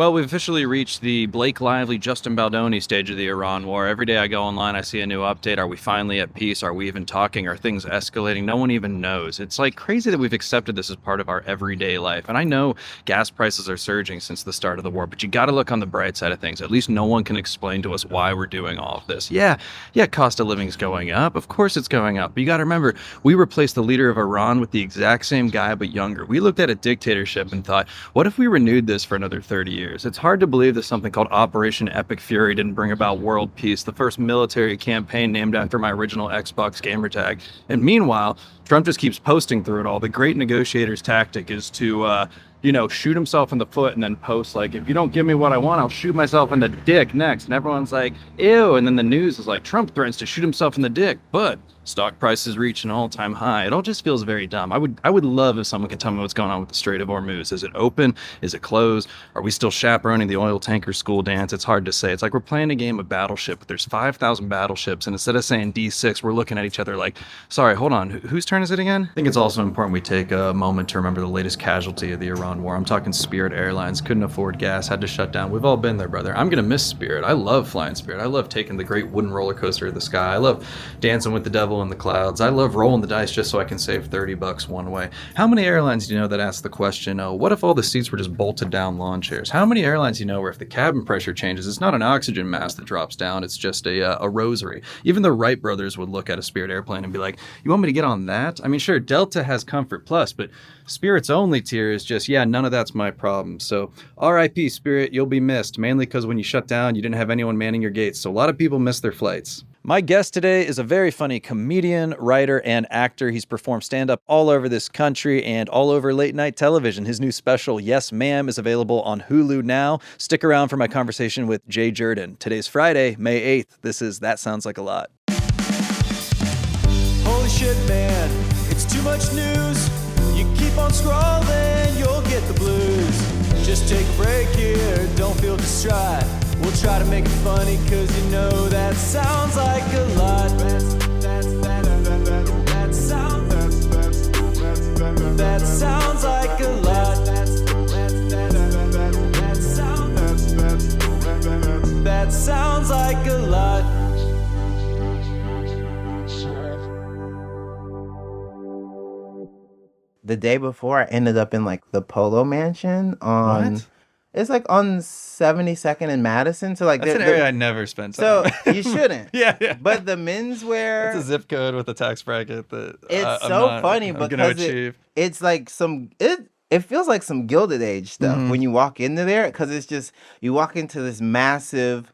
Well, we've officially reached the Blake Lively, Justin Baldoni stage of the Iran war. Every day I go online, I see a new update. Are we finally at peace? Are we even talking? Are things escalating? No one even knows. It's like crazy that we've accepted this as part of our everyday life. And I know gas prices are surging since the start of the war, but you got to look on the bright side of things. At least no one can explain to us why we're doing all of this. Yeah, cost of living is going up. Of course it's going up. But you got to remember, we replaced the leader of Iran with the exact same guy, but younger. We looked at a dictatorship and thought, what if we renewed this for another 30 years? It's hard to believe that something called Operation Epic Fury didn't bring about world peace, the first military campaign named after my original Xbox gamertag. And meanwhile, Trump just keeps posting through it all. The great negotiator's tactic is to, shoot himself in the foot and then post like, if you don't give me what I want, I'll shoot myself in the dick next. And everyone's like, ew. And then the news is like, Trump threatens to shoot himself in the dick, but stock prices reach an all-time high. It all just feels very dumb. I would love if someone could tell me what's going on with the Strait of Hormuz. Is it open? Is it closed? Are we still chaperoning the oil tanker school dance? It's hard to say. It's like we're playing a game of Battleship, but there's 5,000 battleships, and instead of saying D6, we're looking at each other like, sorry, hold on, whose turn is it again? I think it's also important we take a moment to remember the latest casualty of the Iran war. I'm talking Spirit Airlines. Couldn't afford gas, had to shut down. We've all been there, brother. I'm gonna miss Spirit. I love flying Spirit. I love taking the great wooden roller coaster of the sky. I love dancing with the devil in the clouds. I love rolling the dice just so I can save $30 one way. How many airlines do you know that ask the question, what if all the seats were just bolted down lawn chairs? How many airlines do you know where if the cabin pressure changes, it's not an oxygen mask that drops down, it's just a rosary? Even the Wright brothers would look at a Spirit airplane and be like, you want me to get on that? I mean, sure, Delta has Comfort Plus, but Spirit's only tier is just, none of that's my problem. So RIP Spirit, you'll be missed, mainly because when you shut down, you didn't have anyone manning your gates. So a lot of people miss their flights. My guest today is a very funny comedian, writer, and actor. He's performed stand-up all over this country and all over late-night television. His new special, Yes Ma'am, is available on Hulu now. Stick around for my conversation with Jay Jurden. Today's Friday, May 8th. This is That Sounds Like a Lot. Holy shit, man, it's too much news. You keep on scrolling, you'll get the blues. Just take a break here, don't feel distraught. We'll try to make it funny, cause you know that sounds like a lot. That sounds like a lot. That sounds like a lot. The day before, I ended up in like the Polo Mansion on... What? It's like on 72nd and Madison. So like that's an area I never spent time. So you shouldn't. Yeah. But the menswear. It's a zip code with a tax bracket that it's funny because it's like it feels like some Gilded Age stuff when you walk into there, because it's just you walk into this massive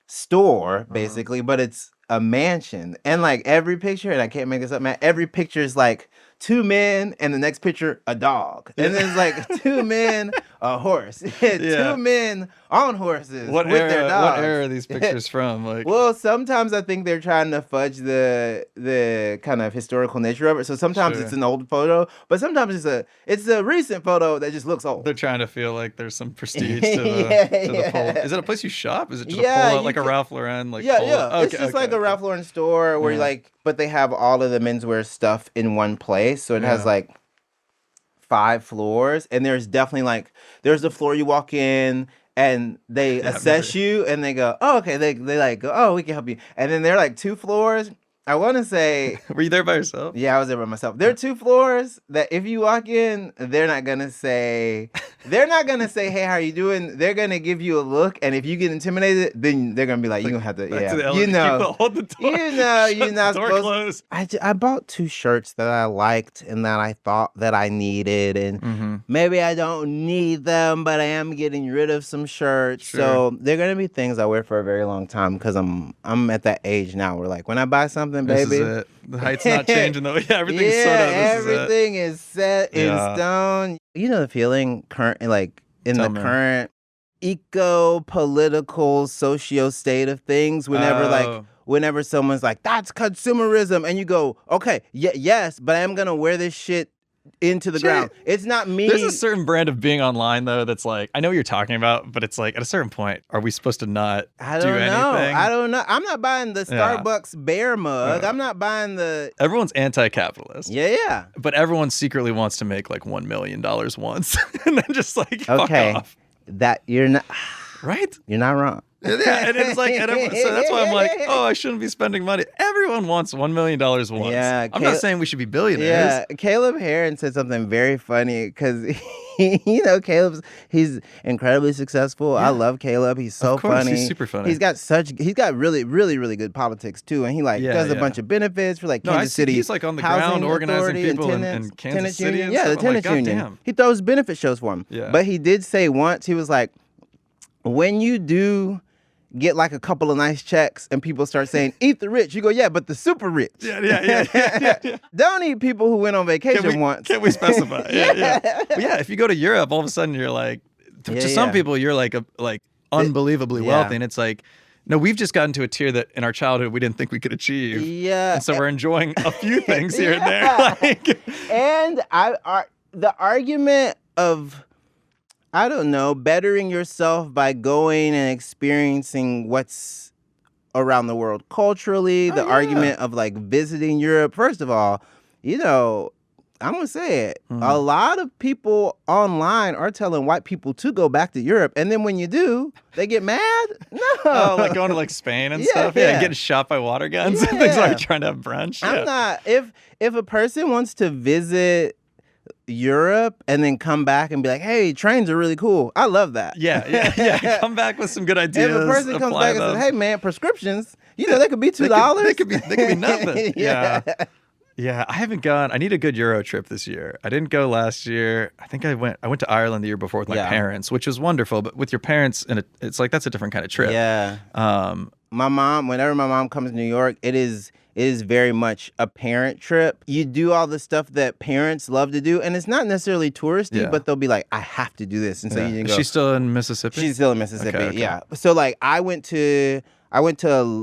store basically, but it's a mansion, and like every picture, and I can't make this up, man. Every picture is like two men, and the next picture a dog, and then it's like two men, a horse, two men on horses with their dogs. What era are these pictures from? Like, well, sometimes I think they're trying to fudge the kind of historical nature of it. So sometimes it's an old photo, but sometimes it's a recent photo that just looks old. They're trying to feel like there's some prestige to the polo. Is it a place you shop? Is it just a polo, like a Ralph Lauren? Like polo? Okay, it's just like a Ralph Lauren store where you like, but they have all of the menswear stuff in one place. So it has like 5 floors, and there's definitely like there's the floor you walk in and they assess you and they go, oh, okay, they like go, oh, we can help you, and then there are like 2 floors. I want to say, were you there by yourself? Yeah, I was there by myself. There are 2 floors that if you walk in, they're not gonna say, hey, how are you doing? They're gonna give you a look, and if you get intimidated, then they're gonna be like, you're gonna have to, hold the door. You're not supposed. I bought 2 shirts that I liked and that I thought that I needed, and maybe I don't need them, but I am getting rid of some shirts. Sure. So they're gonna be things I wear for a very long time, because I'm at that age now where like when I buy something, baby, this is it. The height's not changing though. Yeah, everything's sort of. Everything is set in stone. You know the feeling current, like in Tell the me. current eco-political socio state of things. Whenever someone's like, "That's consumerism," and you go, "Okay, yes, but I am gonna wear this shit into the ground." It's not me. There's a certain brand of being online though that's like, I know what you're talking about, but it's like at a certain point, are we supposed to not do anything? I don't know. I'm not buying the Starbucks bear mug. I'm not buying the. Everyone's anti-capitalist. Yeah. But everyone secretly wants to make like $1 million once, and then just like fuck off. that you're not right. You're not wrong. Yeah, and it's like, so that's why I'm like, oh, I shouldn't be spending money. Everyone wants $1 million once. Yeah, I'm not saying we should be billionaires. Yeah, Caleb Heron said something very funny because, he's incredibly successful. Yeah. I love Caleb. He's so funny. He's super funny. He's got really, really, really good politics too, and he does a bunch of benefits for Kansas City. He's like on the ground organizing people in Kansas City. Union. Yeah, the tennis union. Damn. He throws benefit shows for him. Yeah. But he did say once, he was like, when you do get like a couple of nice checks and people start saying, eat the rich, you go, yeah, but the super rich. Yeah. Don't eat people who went on vacation once. Can we specify? Yeah. But yeah, if you go to Europe, all of a sudden you're like, to some people, you're like unbelievably wealthy. And it's like, no, we've just gotten to a tier that in our childhood we didn't think we could achieve. Yeah. And so we're enjoying a few things here and there. And the argument of, I don't know, bettering yourself by going and experiencing what's around the world culturally, argument of visiting Europe. First of all, I'm going to say it. Mm-hmm. A lot of people online are telling white people to go back to Europe. And then when you do, they get mad. No. Oh, like going to Spain and stuff? Yeah, getting shot by water guns and things like trying to have brunch. I'm not. If a person wants to visit Europe and then come back and be like, hey, trains are really cool. I love that. Yeah. Come back with some good ideas. If a person comes back and says, hey, man, prescriptions, they could be $2. They could be nothing. Yeah, I haven't gone. I need a good Euro trip this year. I didn't go last year. I think I went to Ireland the year before with my parents, which was wonderful. But with your parents, and it's like that's a different kind of trip. Yeah. Whenever my mom comes to New York, it is very much a parent trip. You do all the stuff that parents love to do, and it's not necessarily touristy, but they'll be like, I have to do this. And so you go. Is she still in Mississippi? She's still in Mississippi, okay. Yeah. So I went to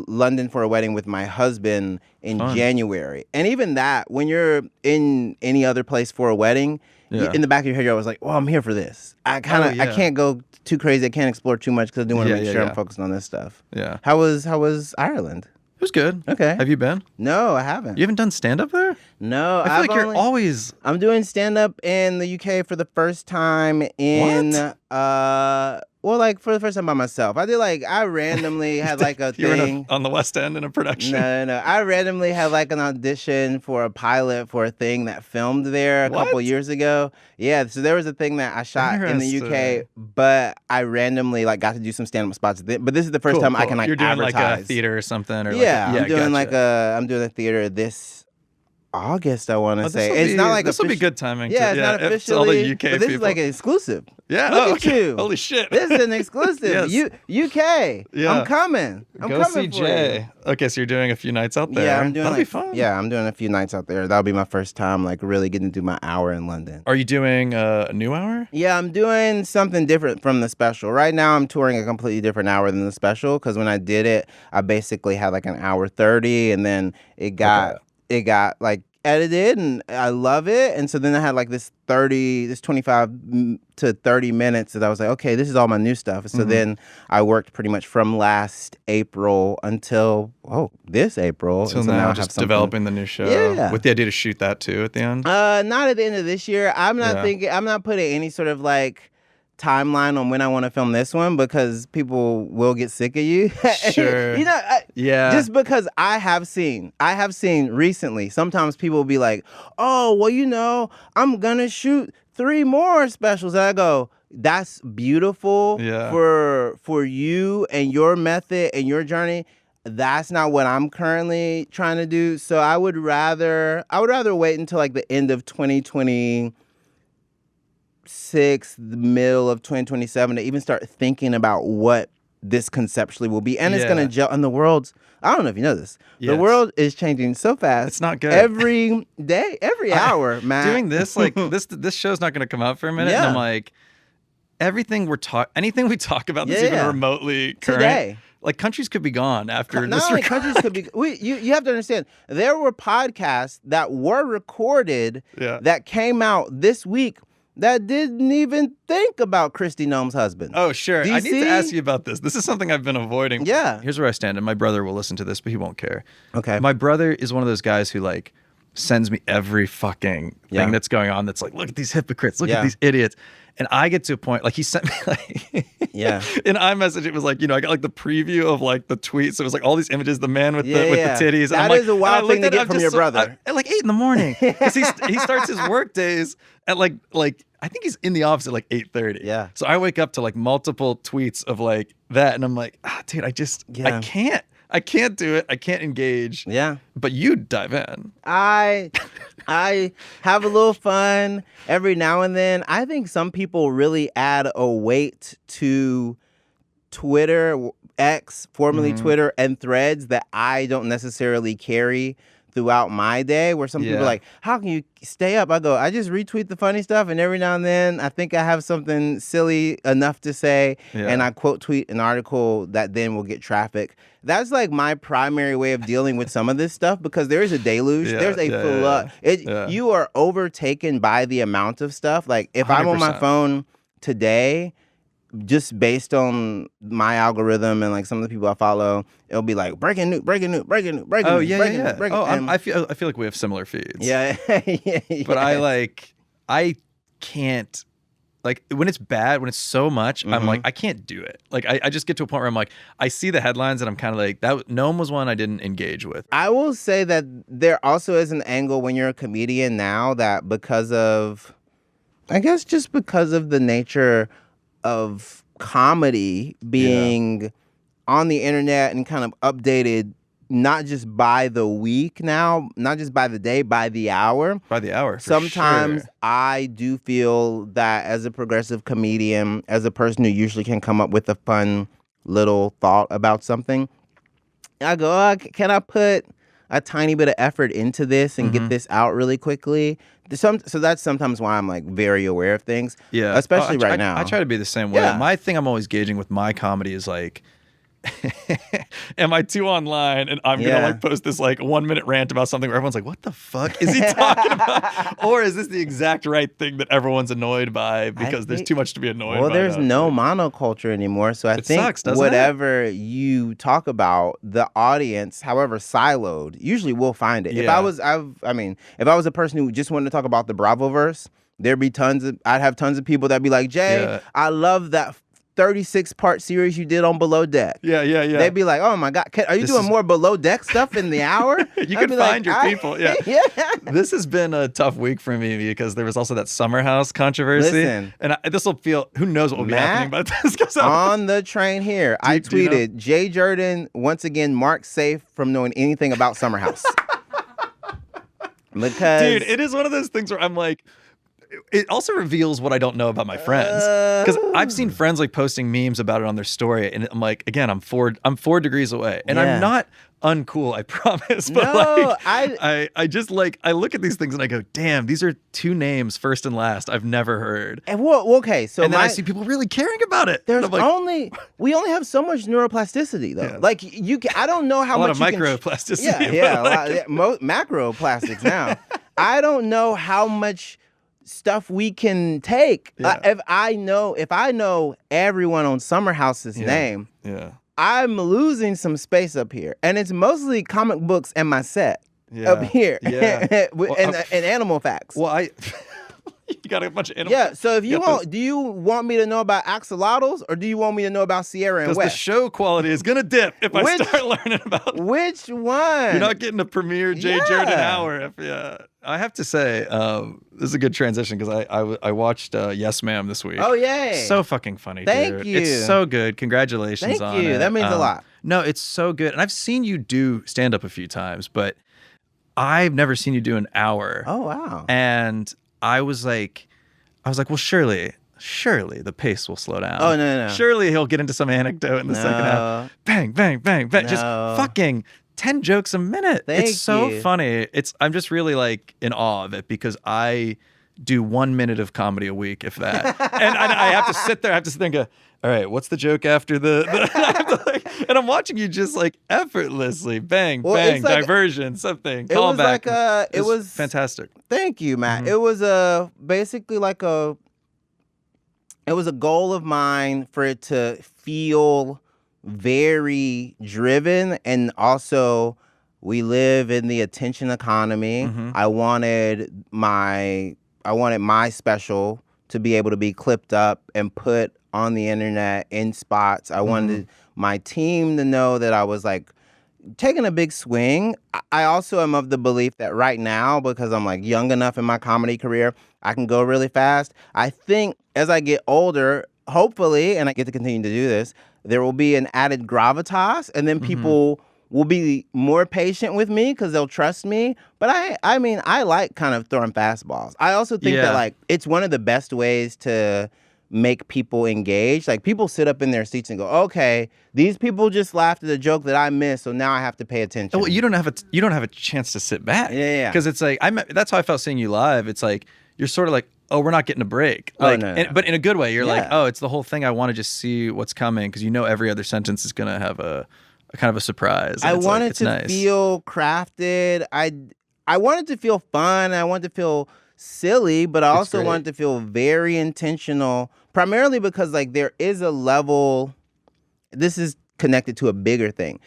London for a wedding with my husband in January. And even that, when you're in any other place for a wedding, in the back of your head, you're always like, well, I'm here for this. I can't go too crazy. I can't explore too much because I do want to make sure I'm focused on this stuff. Yeah. How was Ireland? It was good. Okay. Have you been? No, I haven't. You haven't done stand-up there? No. I feel like you're always... I'm doing stand-up in the UK for the first time in... What? For the first time by myself. I did I randomly had a thing. On the West End in a production? No. I randomly had an audition for a pilot for a thing that filmed there a couple years ago. Yeah, so there was a thing that I shot in the UK, but I randomly got to do some stand-up spots. But this is the first time I can You're doing advertise. a theater or something? Or I'm doing I'm doing a theater this August, I want to say. It's not this will be good timing. Yeah, it's not officially. All the UK but this people. Is an exclusive. Yeah, look at you. Holy shit! This is an exclusive. UK. Yeah. I'm coming. Go see Jay. Okay, so you're doing a few nights out there. Yeah, I'm doing. That'll be fun. Yeah, I'm doing a few nights out there. That'll be my first time, really getting to do my hour in London. Are you doing a new hour? Yeah, I'm doing something different from the special. Right now, I'm touring a completely different hour than the special because when I did it, I basically had an hour 30, and then it got edited, and I love it. And so then I had this 25 to 30 minutes that I was like, okay, this is all my new stuff. So then I worked pretty much from last April until this April. So now just developing the new show. Yeah. With the idea to shoot that too at the end. Not at the end of this year. I'm not putting any sort of timeline on when I want to film this one because people will get sick of you. Sure. Just because I have seen recently, sometimes people will be like, oh, well, I'm going to shoot 3 more specials. And I go, that's beautiful for you and your method and your journey. That's not what I'm currently trying to do. So I would rather wait until the end of 2026, the middle of 2027 to even start thinking about what this conceptually will be. And it's going to gel. And the world's, I don't know if you know this, the world is changing so fast. It's not good. Every day, every hour, man. Doing this, this show's not going to to come out for a minute. And I'm like, anything we talk about that's even remotely current. Today. Countries could be gone after this. Not only countries could be. You have to understand. There were podcasts that were recorded that came out this week that didn't even think about Kristi Noem's husband. Oh, sure. I need to ask you about this. This is something I've been avoiding. Yeah. Here's where I stand, and my brother will listen to this, but he won't care. Okay. My brother is one of those guys who sends me every fucking thing that's going on. That's look at these hypocrites. Look at these idiots. And I get to a point, like he sent me like in iMessage, it was like, I got like the preview of like the tweets. So it was like all these images, the man with the titties. That is a wild thing to get from your brother. At like 8 a.m. Because he starts his work days at like I think he's in the office at like 8:30. Yeah. So I wake up to like multiple tweets of like that, and I'm like, dude, I can't do it. I can't engage. Yeah. But you dive in. I have a little fun every now and then. I think some people really add a weight to Twitter, X, formerly Twitter, and Threads that I don't necessarily carry throughout my day, where some people are like, how can you stay up? I go, I just retweet the funny stuff, and every now and then I think I have something silly enough to say, and I quote tweet an article that then will get traffic. That's like my primary way of dealing with some of this stuff, because there is a deluge. There's a flood. You are overtaken by the amount of stuff. Like if 100%. I'm on my phone today, just based on my algorithm and like some of the people I follow, it'll be like breaking news. Oh yeah. I feel like we have similar feeds. Yeah. But I can't, like when it's bad, when it's so much, I'm like, I can't do it. Like I just get to a point where I'm like, I see the headlines and I'm kind of like, that Gnome was one I didn't engage with. I will say that there also is an angle when you're a comedian now that because of the nature of comedy being on the internet and kind of updated, not just by the week now, not just by the day, by the hour. By the hour, Sometimes sure. I do feel that as a progressive comedian, as a person who usually can come up with a fun little thought about something, I go, can I put a tiny bit of effort into this and get this out really quickly? So that's sometimes why I'm like very aware of things. Yeah. Especially right now. I try to be the same way. Yeah. My thing I'm always gauging with my comedy is like, am I too online and I'm gonna like post this like 1 minute rant about something where everyone's like, what the fuck is he talking about? Or is this the exact right thing that everyone's annoyed by because there's too much to be annoyed by? Well, there's no monoculture anymore, so I think sucks, whatever you talk about, the audience, however siloed, usually will find it. Yeah. If I was a person who just wanted to talk about the Bravoverse, I'd have tons of people that'd be like, Jay, I love that 36-part series you did on Below Deck. Yeah. They'd be like, oh my God, are you doing more Below Deck stuff in the hour? You can find your people. Yeah. This has been a tough week for me because there was also that Summer House controversy. Listen, and this will feel, who knows what will be happening about this. On the train here, I tweeted, Jay Jurden, once again, marked safe from knowing anything about Summer House. Because, dude, it is one of those things where I'm like, it also reveals what I don't know about my friends, because I've seen friends like posting memes about it on their story, and I'm like, again, I'm 4 degrees away, and I'm not uncool, I promise. But no, I just like, I look at these things and I go, damn, these are 2 names, first and last, I've never heard. And okay, so and then I see people really caring about it. There's we only have so much neuroplasticity though. Yeah. Like I don't know how much a lot of microplasticity. Macroplastics now. I don't know how much stuff we can take. If I know everyone on Summer House's name, I'm losing some space up here, and it's mostly comic books and my set up here, and animal facts. Well, you got a bunch of animals. Yeah, so if you do you want me to know about axolotls, or do you want me to know about Sierra and West? Because the show quality is gonna dip if I start learning about which one. You're not getting a premiere Jay Jurden hour. I have to say, this is a good transition because I watched Yes Ma'am this week. Oh, yay. So fucking funny, Thank dude. you. It's so good. Congratulations on it. Thank you. That means a lot. No, it's so good. And I've seen you do stand-up a few times, but I've never seen you do an hour. Oh, wow. And I was like, well, surely the pace will slow down. Oh, no. Surely he'll get into some anecdote in the second half. Bang, bang, bang, bang. No. Just fucking 10 jokes a minute. It's so funny. I'm just really like in awe of it because I do 1 minute of comedy a week, if that. And I have to sit there and go, all right, what's the joke after the I have to and I'm watching you just like effortlessly bang, bang, like, diversion, something. Call back. It was fantastic. Thank you, Matt. It was basically like it was a goal of mine for it to feel very driven, and also we live in the attention economy. I wanted my special to be able to be clipped up and put on the internet in spots. I wanted my team to know that I was like taking a big swing. I also am of the belief that right now, because I'm like young enough in my comedy career, I can go really fast. I think as I get older, hopefully, and I get to continue to do this, there will be an added gravitas, and then people will be more patient with me because they'll trust me. But I mean, I like kind of throwing fastballs. I also think that like it's one of the best ways to make people engage. Like people sit up in their seats and go, okay, these people just laughed at a joke that I missed, so now I have to pay attention. Well, you don't have a chance to sit back. Yeah. Because it's like that's how I felt seeing you live. It's like you're sort of like, oh, we're not getting a break. Like, but in a good way. You're like, oh, it's the whole thing. I want to just see what's coming because you know every other sentence is gonna have a kind of a surprise. I wanted to feel crafted. I wanted to feel fun. I wanted to feel silly, but I also wanted to feel very intentional, primarily because like there is a level, this is connected to a bigger thing.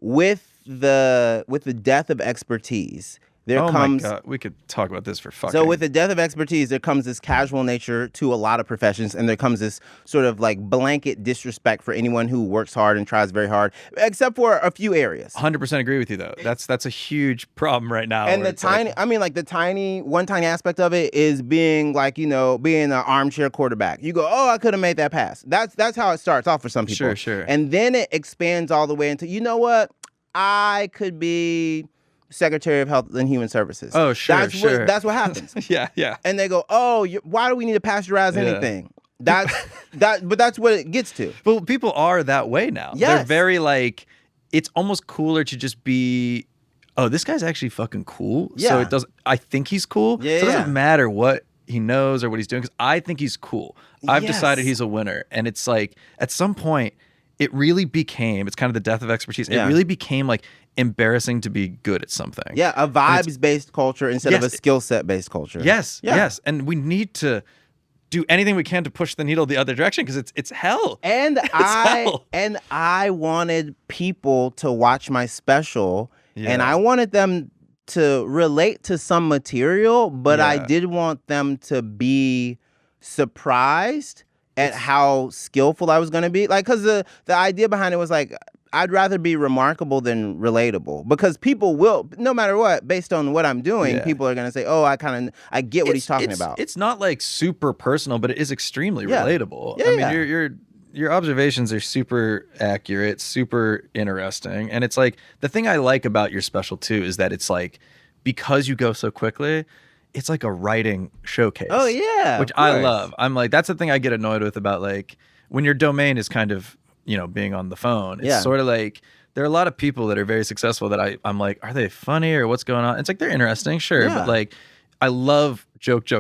With the death of expertise, there comes... my God, we could talk about this for fucking... So with the death of expertise, there comes this casual nature to a lot of professions, and there comes this sort of like blanket disrespect for anyone who works hard and tries very hard, except for a few areas. 100% agree with you, though. That's a huge problem right now. And the tiny, I mean, like one tiny aspect of it is being like, you know, being an armchair quarterback. You go, oh, I could have made that pass. That's how it starts off for some people. Sure. And then it expands all the way into, you know what? I could be Secretary of Health and Human Services. Oh, sure. That's what happens. Yeah. And they go, oh, why do we need to pasteurize anything? But that's what it gets to. But people are that way now. Yes. They're very like, it's almost cooler to just be, oh, this guy's actually fucking cool. Yeah. So I think he's cool. Yeah, so it doesn't matter what he knows or what he's doing because I think he's cool. I've decided he's a winner. And it's like, at some point, it really became, it's kind of the death of expertise. It really became like embarrassing to be good at something. Yeah, a vibes-based culture instead of a skill set-based culture. Yes. And we need to do anything we can to push the needle the other direction because it's hell. And hell. I wanted people to watch my special, and I wanted them to relate to some material, but I did want them to be surprised at how skillful I was going to be. Like, because the idea behind it was like, I'd rather be remarkable than relatable, because people will, no matter what, based on what I'm doing, people are going to say, oh, I get what he's talking about. It's not like super personal, but it is extremely relatable. Yeah, I mean, your observations are super accurate, super interesting. And it's like, the thing I like about your special too is that it's like, because you go so quickly, it's like a writing showcase. Oh, yeah. Which I love. I'm like, that's the thing I get annoyed with about like, when your domain is kind of, you know, being on the phone. It's sort of like, there are a lot of people that are very successful that I'm like, are they funny or what's going on? It's like, they're interesting, sure. But like, I love joke.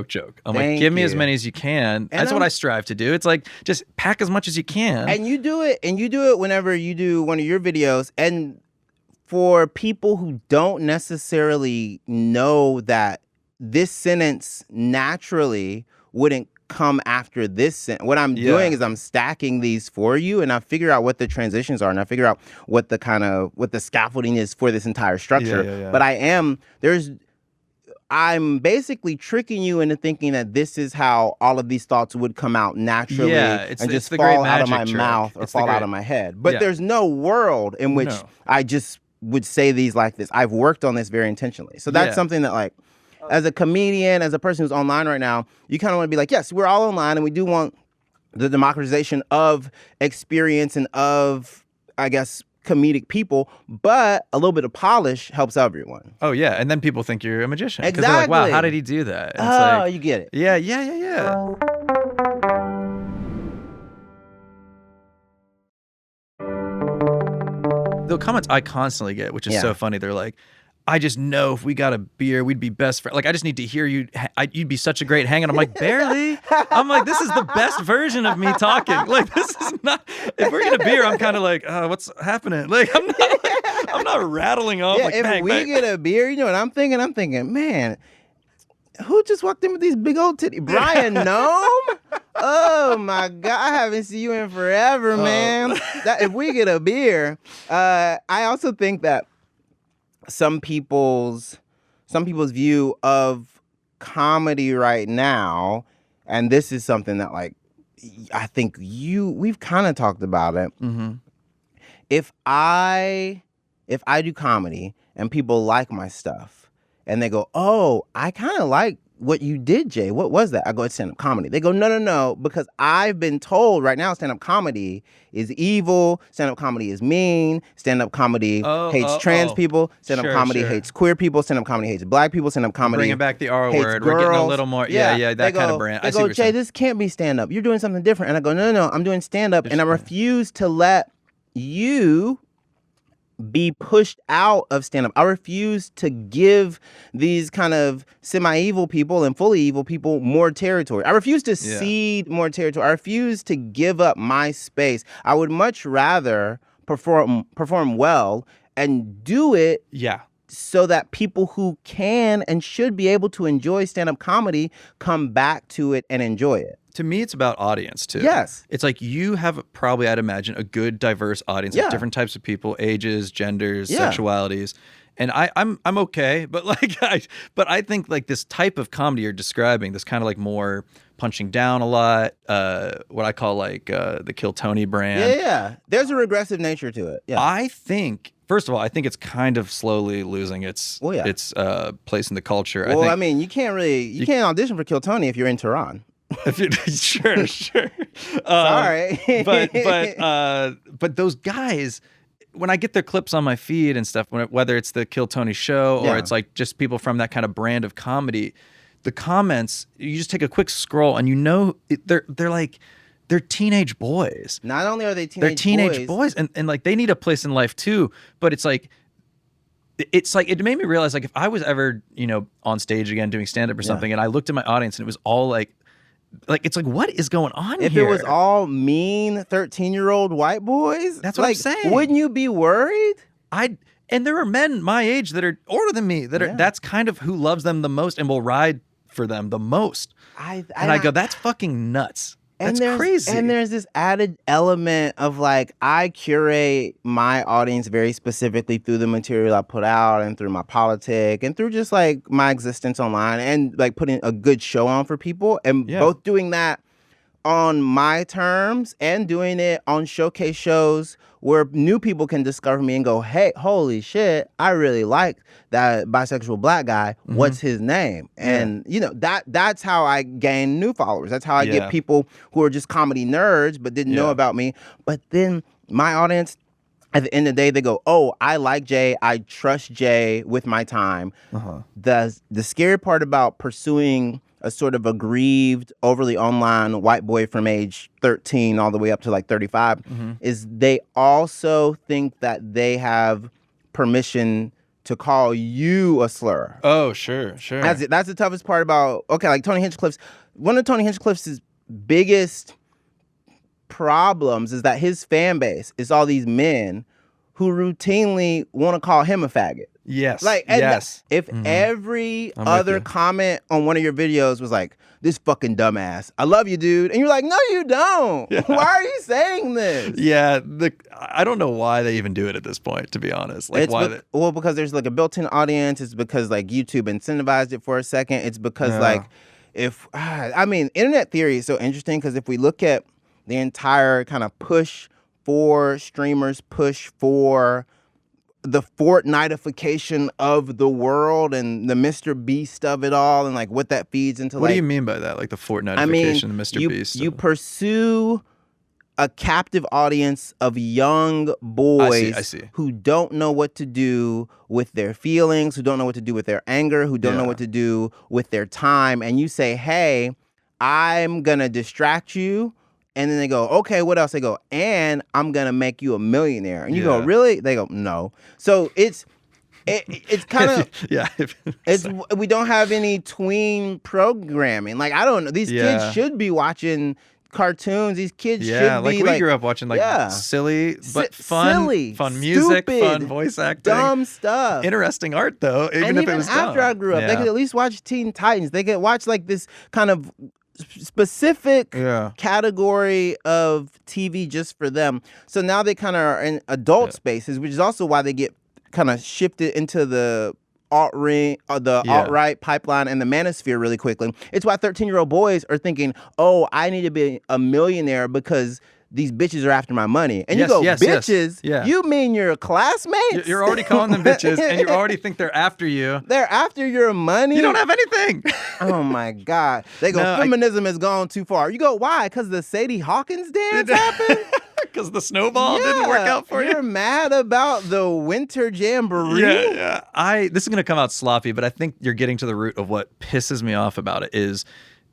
I'm like, give me as many as you can. That's what I strive to do. It's like, just pack as much as you can. And you do it whenever you do one of your videos. And for people who don't necessarily know that this sentence naturally wouldn't come after this sentence. What I'm doing is I'm stacking these for you, and I figure out what the transitions are, and I figure out what the scaffolding is for this entire structure. But I'm basically tricking you into thinking that this is how all of these thoughts would come out naturally and just fall out of my mouth or fall out of my head. But there's no world in which I just would say these like this. I've worked on this very intentionally. So that's something that, like, as a comedian, as a person who's online right now, you kind of want to be like, yes, we're all online, and we do want the democratization of experience and of, I guess, comedic people, but a little bit of polish helps everyone. Oh, yeah. And then people think you're a magician. Exactly. Because they're like, wow, how did he do that? And it's like, you get it. Yeah. The comments I constantly get, which is so funny, they're like, I just know if we got a beer, we'd be best friends. Like, I just need to hear you. You'd be such a great hang. And I'm like, barely? I'm like, this is the best version of me talking. Like, this is not, if we're getting a beer, I'm kind of like, what's happening? Like, I'm not rattling off. Like, if bang, we bang. get a beer, you know what I'm thinking? I'm thinking, man, who just walked in with these big old titties? Brian Nome? Oh my God, I haven't seen you in forever, man. If we get a beer, I also think that some people's view of comedy right now, and this is something that like I think we've kind of talked about it. Mm-hmm. If I do comedy and people like my stuff and they go, oh, I kind of like what you did, Jay. What was that? I go, it's stand-up comedy. They go, no, because I've been told right now stand-up comedy is evil, stand-up comedy is mean, stand-up comedy hates trans people, stand-up comedy hates queer people, stand-up comedy hates black people, stand-up comedy bringing back the R hates word. girls. We're getting a little more, that kind of brand. They go, Jay, this can't be stand-up. You're doing something different. And I go, no, I'm doing stand-up, and I refuse to let you be pushed out of stand-up. I refuse to give these kind of semi-evil people and fully evil people more territory. I refuse to cede more territory. I refuse to give up my space. I would much rather perform well and do it so that people who can and should be able to enjoy stand-up comedy come back to it and enjoy it. To me, it's about audience, too. Yes. It's like you have probably, I'd imagine, a good, diverse audience of different types of people, ages, genders, sexualities. And I'm okay, but I think like this type of comedy you're describing, this kind of like more punching down a lot, what I call like the Kill Tony brand. Yeah. There's a regressive nature to it. Yeah. I think, first of all, I think it's kind of slowly losing its place in the culture. Well, I mean, you can't audition for Kill Tony if you're in Tehran. If you're sure. Sorry. But those guys, when I get their clips on my feed and stuff, whether it's the Kill Tony show or it's like just people from that kind of brand of comedy, the comments, you just take a quick scroll and they're teenage boys. Not only are they teenage boys and like they need a place in life too, but it's like it made me realize like if I was ever, on stage again doing stand-up or something and I looked at my audience and it was all like it's like, what is going on if here? It was all mean 13-year-old white boys, that's what I'm saying. Wouldn't you be worried? And there are men my age that are older than me that are that's kind of who loves them the most and will ride for them the most. I go, that's fucking nuts. That's crazy. And there's this added element of like, I curate my audience very specifically through the material I put out and through my politic and through just like my existence online and like putting a good show on for people and both doing that on my terms and doing it on showcase shows where new people can discover me and go, hey, holy shit, I really like that bisexual black guy. Mm-hmm. What's his name? And that's how I gain new followers. That's how I get people who are just comedy nerds but didn't know about me. But then my audience, at the end of the day, they go, oh, I like Jay. I trust Jay with my time. Uh-huh. The scary part about pursuing a sort of aggrieved, overly online white boy from age 13 all the way up to like 35 is they also think that they have permission to call you a slur. Oh, sure. That's the toughest part about, like Tony Hinchcliffe's, one of Tony Hinchcliffe's biggest problems is that his fan base is all these men who routinely want to call him a faggot. Yes. If every other comment on one of your videos was like, this fucking dumbass, I love you, dude. And you're like, no, you don't. Yeah. Why are you saying this? Yeah. I don't know why they even do it at this point, to be honest. Like, because there's like a built-in audience. It's because like YouTube incentivized it for a second. It's because internet theory is so interesting because if we look at the entire kind of push for streamers, push for the Fortnite-ification of the world and the Mr. Beast of it all and like what that feeds into. What do you mean by that? Like the Fortnite-ification of Mr. Beast? You pursue a captive audience of young boys I see. Who don't know what to do with their feelings, who don't know what to do with their anger, who don't know what to do with their time. And you say, hey, I'm going to distract you. And then they go, okay, what else? They go, and I'm going to make you a millionaire. And you go, really? They go, no. So it's kind of, we don't have any tween programming. Like, I don't know. These kids should be watching cartoons. These kids should be we grew up watching silly, but fun music, stupid, fun voice acting. Dumb stuff. Interesting art, though, even if it was after dumb. I grew up, they could at least watch Teen Titans. They could watch like this kind of specific category of TV just for them. So now they kind of are in adult spaces, which is also why they get kind of shifted into the alt-right pipeline and the manosphere really quickly. It's why 13-year-old boys are thinking, oh, I need to be a millionaire because these bitches are after my money. And you go, bitches? Yeah. You mean your classmates? You're already calling them bitches, and you already think they're after you. They're after your money? You don't have anything. Oh, my God. They go, feminism has gone too far. You go, why? Because the Sadie Hawkins dance happened? Because the snowball didn't work out for you? You're mad about the winter jamboree? Yeah. This is going to come out sloppy, but I think you're getting to the root of what pisses me off about it is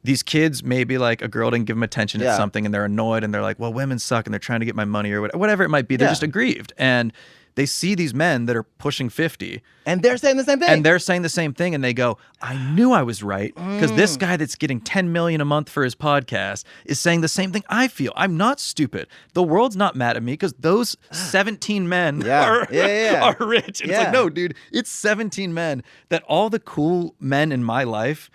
these kids, maybe like a girl didn't give them attention at something and they're annoyed and they're like, well, women suck and they're trying to get my money or whatever it might be. They're just aggrieved. And they see these men that are pushing 50. And they're saying the same thing. And they're saying the same thing. And they go, I knew I was right because this guy that's getting $10 million a month for his podcast is saying the same thing I feel. I'm not stupid. The world's not mad at me because those 17 men are rich. And it's like, no, dude, it's 17 men that all the cool men in my life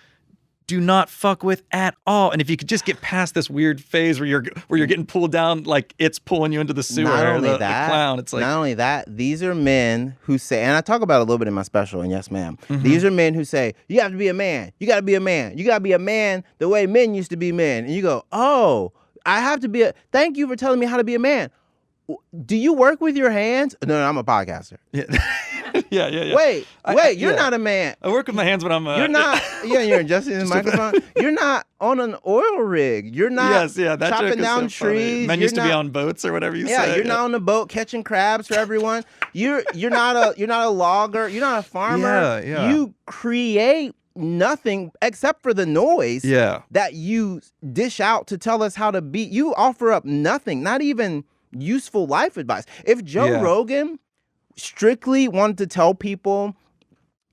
do not fuck with at all. And if you could just get past this weird phase where you're getting pulled down like it's pulling you into the sewer or the clown, it's like not only that, these are men who say, and I talk about it a little bit in my special, and yes, ma'am. These are men who say, you have to be a man. You got to be a man. You got to be a man the way men used to be men. And you go, oh, I have to be thank you for telling me how to be a man. Do you work with your hands? No, I'm a podcaster. Yeah. Yeah. Wait, you're not a man. I work with my hands when I'm You're not, you're adjusting the microphone. You're not on an oil rig. You're not chopping down trees. Men used to be on boats or whatever you say. Yeah, you're not on the boat catching crabs for everyone. You're not a logger. You're not a farmer. Yeah. You create nothing except for the noise that you dish out to tell us how to be. You offer up nothing, not even useful life advice. If Joe Rogan strictly wanted to tell people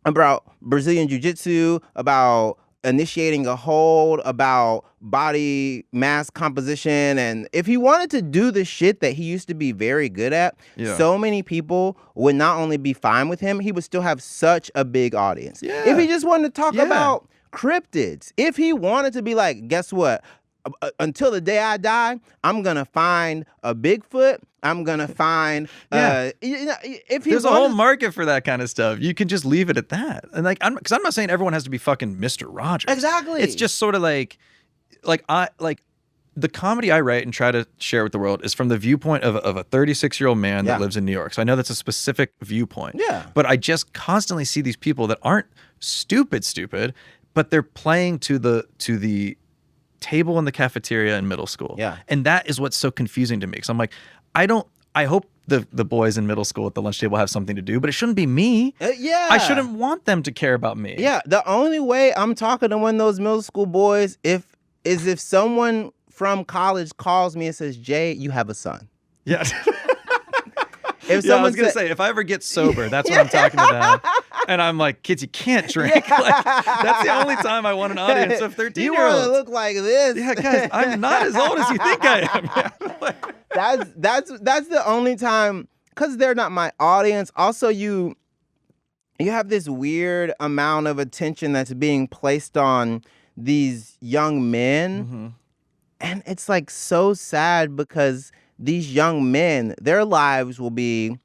about Brazilian Jiu-Jitsu, about initiating a hold, about body mass composition, and if he wanted to do the shit that he used to be very good at, so many people would not only be fine with him, he would still have such a big audience. If he just wanted to talk about cryptids, if he wanted to be like, guess what? Until the day I die, I'm gonna find a Bigfoot. I'm gonna find if there's a whole market for that kind of stuff. You can just leave it at that. And like, because I'm not saying everyone has to be fucking Mr. Rogers. Exactly. It's just sort of like the comedy I write and try to share with the world is from the viewpoint of a 36-year-old man that lives in New York. So I know that's a specific viewpoint. Yeah. But I just constantly see these people that aren't stupid, but they're playing to the table in the cafeteria in middle school. Yeah. And that is what's so confusing to me. Because I'm like, I hope the boys in middle school at the lunch table have something to do, but it shouldn't be me. I shouldn't want them to care about me. Yeah. The only way I'm talking to one of those middle school boys is if someone from college calls me and says, Jay, you have a son. Yeah. I was going to say, if I ever get sober, that's what I'm talking about. And I'm like, kids, you can't drink. Like, that's the only time I want an audience of 13-year-olds. You want to look like this. Yeah, guys, I'm not as old as you think I am. That's the only time, because they're not my audience. Also, you have this weird amount of attention that's being placed on these young men. And it's like so sad because these young men, their lives will be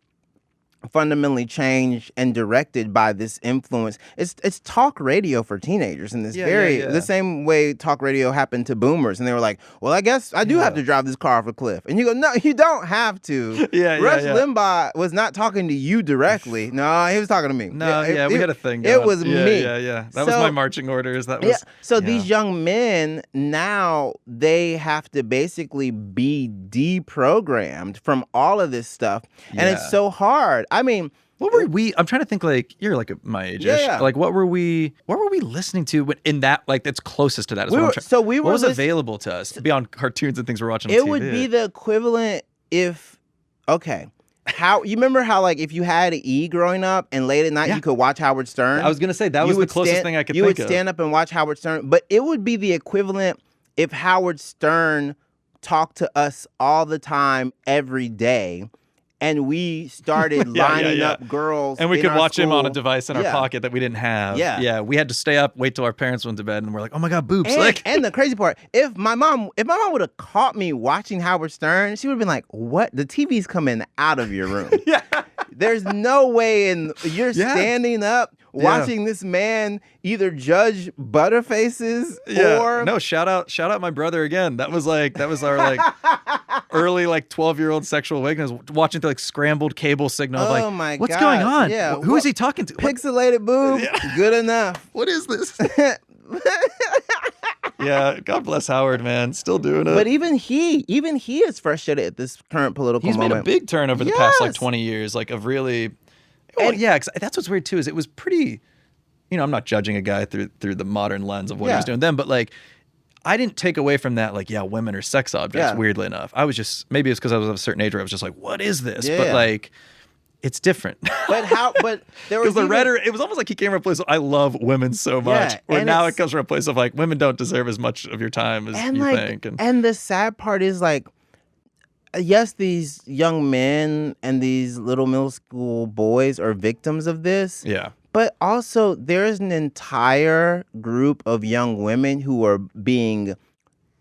fundamentally changed and directed by this influence. It's talk radio for teenagers in this the same way talk radio happened to boomers, and they were like, well, I guess I do have to drive this car off a cliff. And you go, no, you don't have to. Rush Limbaugh was not talking to you directly. No, he was talking to me. No, we had a thing going. It was me. Yeah. That was my marching orders. That was these young men now, they have to basically be deprogrammed from all of this stuff. And it's so hard. I mean, what were we? I'm trying to think. Like, you're like my age-ish. Yeah. Like, what were we listening to in that? Like, that's closest to that. What was available to us beyond cartoons and things we're watching on TV? It would be the equivalent if, how you remember how like if you had an E growing up and late at night you could watch Howard Stern. I was gonna say that was the closest thing I could think of. You would stand up and watch Howard Stern, but it would be the equivalent if Howard Stern talked to us all the time, every day. And we started lining up girls. And we could watch school. him on a device in our pocket that we didn't have. Yeah. We had to stay up, wait till our parents went to bed, and we're like, oh my God, boobs. And the crazy part, if my mom would have caught me watching Howard Stern, she would have been like, what? The TV's coming out of your room. There's no way you're standing up watching this man either judge butterfaces or no, shout out my brother again. That was our like early like 12-year-old sexual awakening, watching the like scrambled cable signal. Oh like, my what's God. going on? Yeah. Who is he talking to? Pixelated boob. Good enough. What is this? Yeah, God bless Howard, man. Still doing it. But even he is frustrated at this current political moment. He's made a big turn over the past like 20 years, like of really. Well, yeah, 'cause that's what's weird too. Is it was pretty. I'm not judging a guy through the modern lens of what he was doing then, but like, I didn't take away from that like, yeah, women are sex objects. Weirdly enough, I was just maybe it's because I was of a certain age where I was just like, what is this? Yeah. But like. It's different. But there was the rhetoric. It was almost like he came from a place of, I love women so much. Where now it comes from a place of like, women don't deserve as much of your time as you think. And the sad part is like, yes, these young men and these little middle school boys are victims of this. Yeah. But also there's an entire group of young women who are being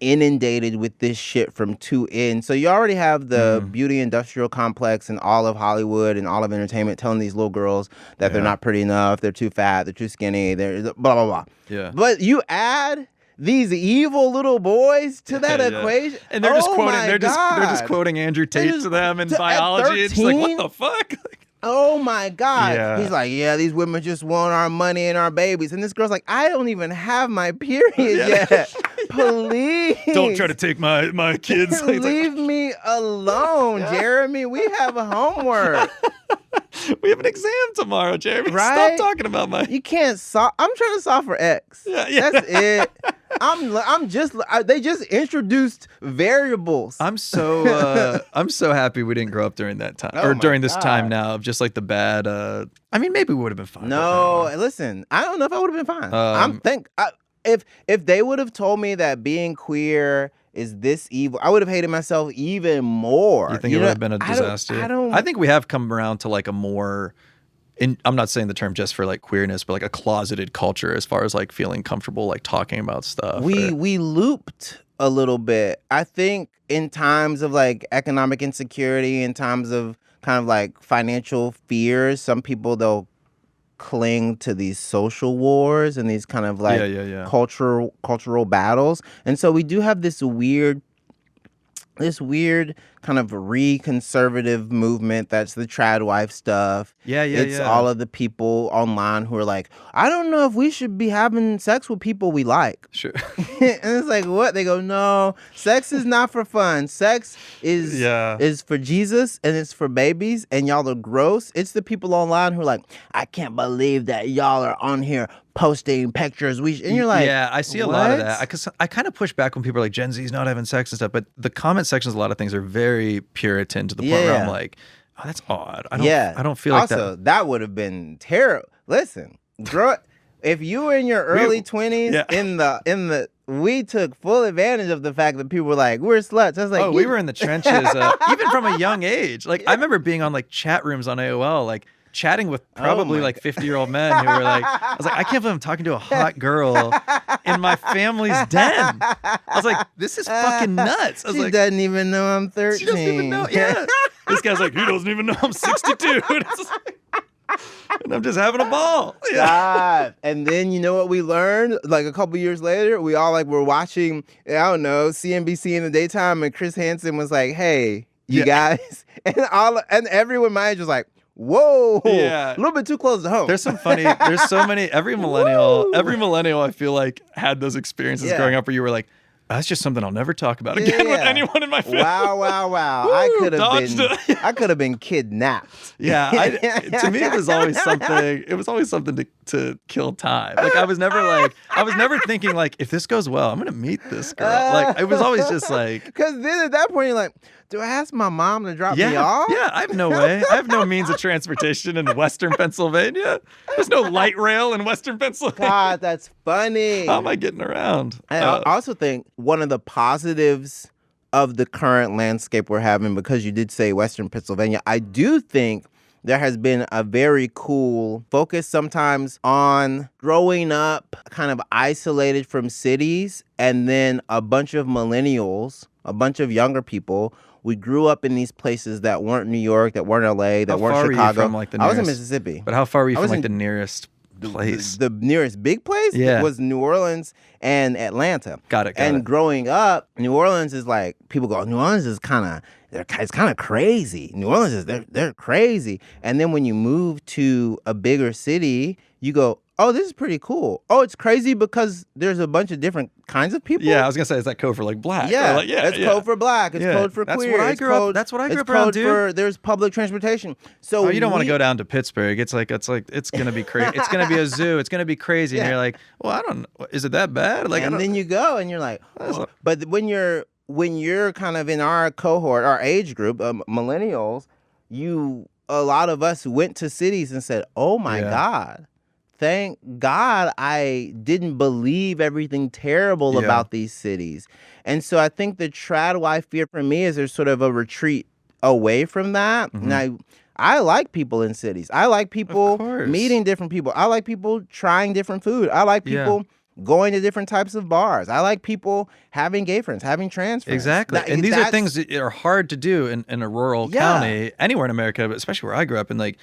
inundated with this shit from two ends. So you already have the beauty industrial complex and all of Hollywood and all of entertainment telling these little girls that they're not pretty enough, they're too fat, they're too skinny, they're blah, blah, blah. Yeah. But you add these evil little boys to that equation. And they're just quoting, they're just quoting Andrew Tate to them in biology. It's like, what the fuck? Oh my God. Yeah. He's like, yeah, these women just want our money and our babies. And this girl's like, I don't even have my period yet. Please. Don't try to take my kids. Leave me alone, Jeremy. We have homework. We have an exam tomorrow, Jeremy. Right? Stop talking about my... You can't solve... I'm trying to solve for X. Yeah. That's it. They just introduced variables. I'm so happy we didn't grow up during that time or during this time now of just like the bad. I mean, maybe we would have been fine. No, listen, I don't know if I would have been fine. If they would have told me that being queer is this evil, I would have hated myself even more. You think it would have been a disaster? I think we have come around to like a more. I'm not saying the term just for like queerness, but like a closeted culture as far as like feeling comfortable like talking about stuff. We looped a little bit. I think in times of like economic insecurity, in times of kind of like financial fears, some people they'll cling to these social wars and these kind of like cultural battles. And so we do have this weird kind of re-conservative movement that's the trad wife stuff. It's all of the people online who are like, I don't know if we should be having sex with people we like. Sure. And it's like, what? They go, no, sex is not for fun. Sex is for Jesus and it's for babies and y'all are gross. It's the people online who are like, I can't believe that y'all are on here posting pictures. And you're like, yeah, I see a lot of that. Because I kind of push back when people are like, Gen Z's not having sex and stuff. But the comment sections, a lot of things are very Puritan to the point where I'm like, oh, that's odd. I don't feel like also, that would have been terrible. Listen, if you were in your early 20s, we took full advantage of the fact that people were like, we're sluts. I was like, we were in the trenches, even from a young age. Like, I remember being on like chat rooms on AOL, like chatting with probably like 50-year-old men who were like, I was like, I can't believe I'm talking to a hot girl in my family's den. I was like, this is fucking nuts. I was she doesn't even know I'm 13. She doesn't even know. Yeah. This guy's like, he doesn't even know I'm 62. And I'm just having a ball. God. And then you know what we learned? Like a couple years later, we all like were watching, I don't know, CNBC in the daytime, and Chris Hansen was like, hey, you guys. And everyone my age was like, whoa, a little bit too close to home. There's so many, every millennial I feel like had those experiences growing up where you were like, that's just something I'll never talk about again with anyone in my family. Wow. Woo, I could have been kidnapped. Yeah, to me it was always something. It was always something to kill time. Like I was never thinking like, if this goes well, I'm gonna meet this girl. Like it was always just like, because then at that point you're like, do I ask my mom to drop me off? Yeah, I have no way. I have no means of transportation in Western Pennsylvania. There's no light rail in Western Pennsylvania. God, that's funny. How am I getting around? I also think one of the positives of the current landscape we're having, because you did say Western Pennsylvania, I do think there has been a very cool focus sometimes on growing up kind of isolated from cities, and then a bunch of millennials, a bunch of younger people, we grew up in these places that weren't New York, that weren't LA, that weren't Chicago. From, like, I was in Mississippi. But how far were you from like the nearest place. The nearest big place was New Orleans and Atlanta. Got it. And growing up, New Orleans is like, people go, New Orleans is it's kind of crazy. New Orleans is, they're crazy. And then when you move to a bigger city, you go, oh, this is pretty cool. Oh, it's crazy because there's a bunch of different kinds of people. Yeah, I was gonna say, is that code for like black? Yeah, like, it's code for black. It's code for queer. That's what I grew up around, dude. There's public transportation. So you don't want to go down to Pittsburgh. It's gonna be crazy. It's gonna be a zoo. It's gonna be crazy. And you're like, well, I don't know. Is it that bad? Like, and then you go and you're like, oh. But when you're kind of in our cohort, our age group, millennials, a lot of us went to cities and said, oh my God. Thank God I didn't believe everything terrible about these cities. And so I think the trad-why fear for me is there's sort of a retreat away from that. Mm-hmm. Now, I like people in cities. I like people meeting different people. I like people trying different food. I like people going to different types of bars. I like people having gay friends, having trans friends. Exactly. And these are things that are hard to do in a rural county, anywhere in America, but especially where I grew up. And like,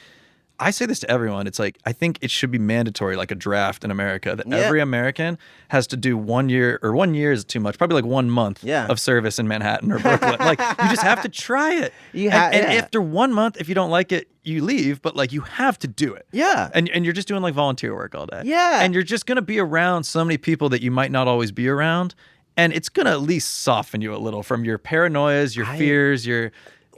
I say this to everyone. It's like, I think it should be mandatory, like a draft in America, that every American has to do 1 year, or 1 year is too much, probably like 1 month of service in Manhattan or Brooklyn. Like, you just have to try it. And after 1 month, if you don't like it, you leave, but like, you have to do it. Yeah. And you're just doing like volunteer work all day. Yeah. And you're just going to be around so many people that you might not always be around. And it's going to at least soften you a little from your paranoias, your fears,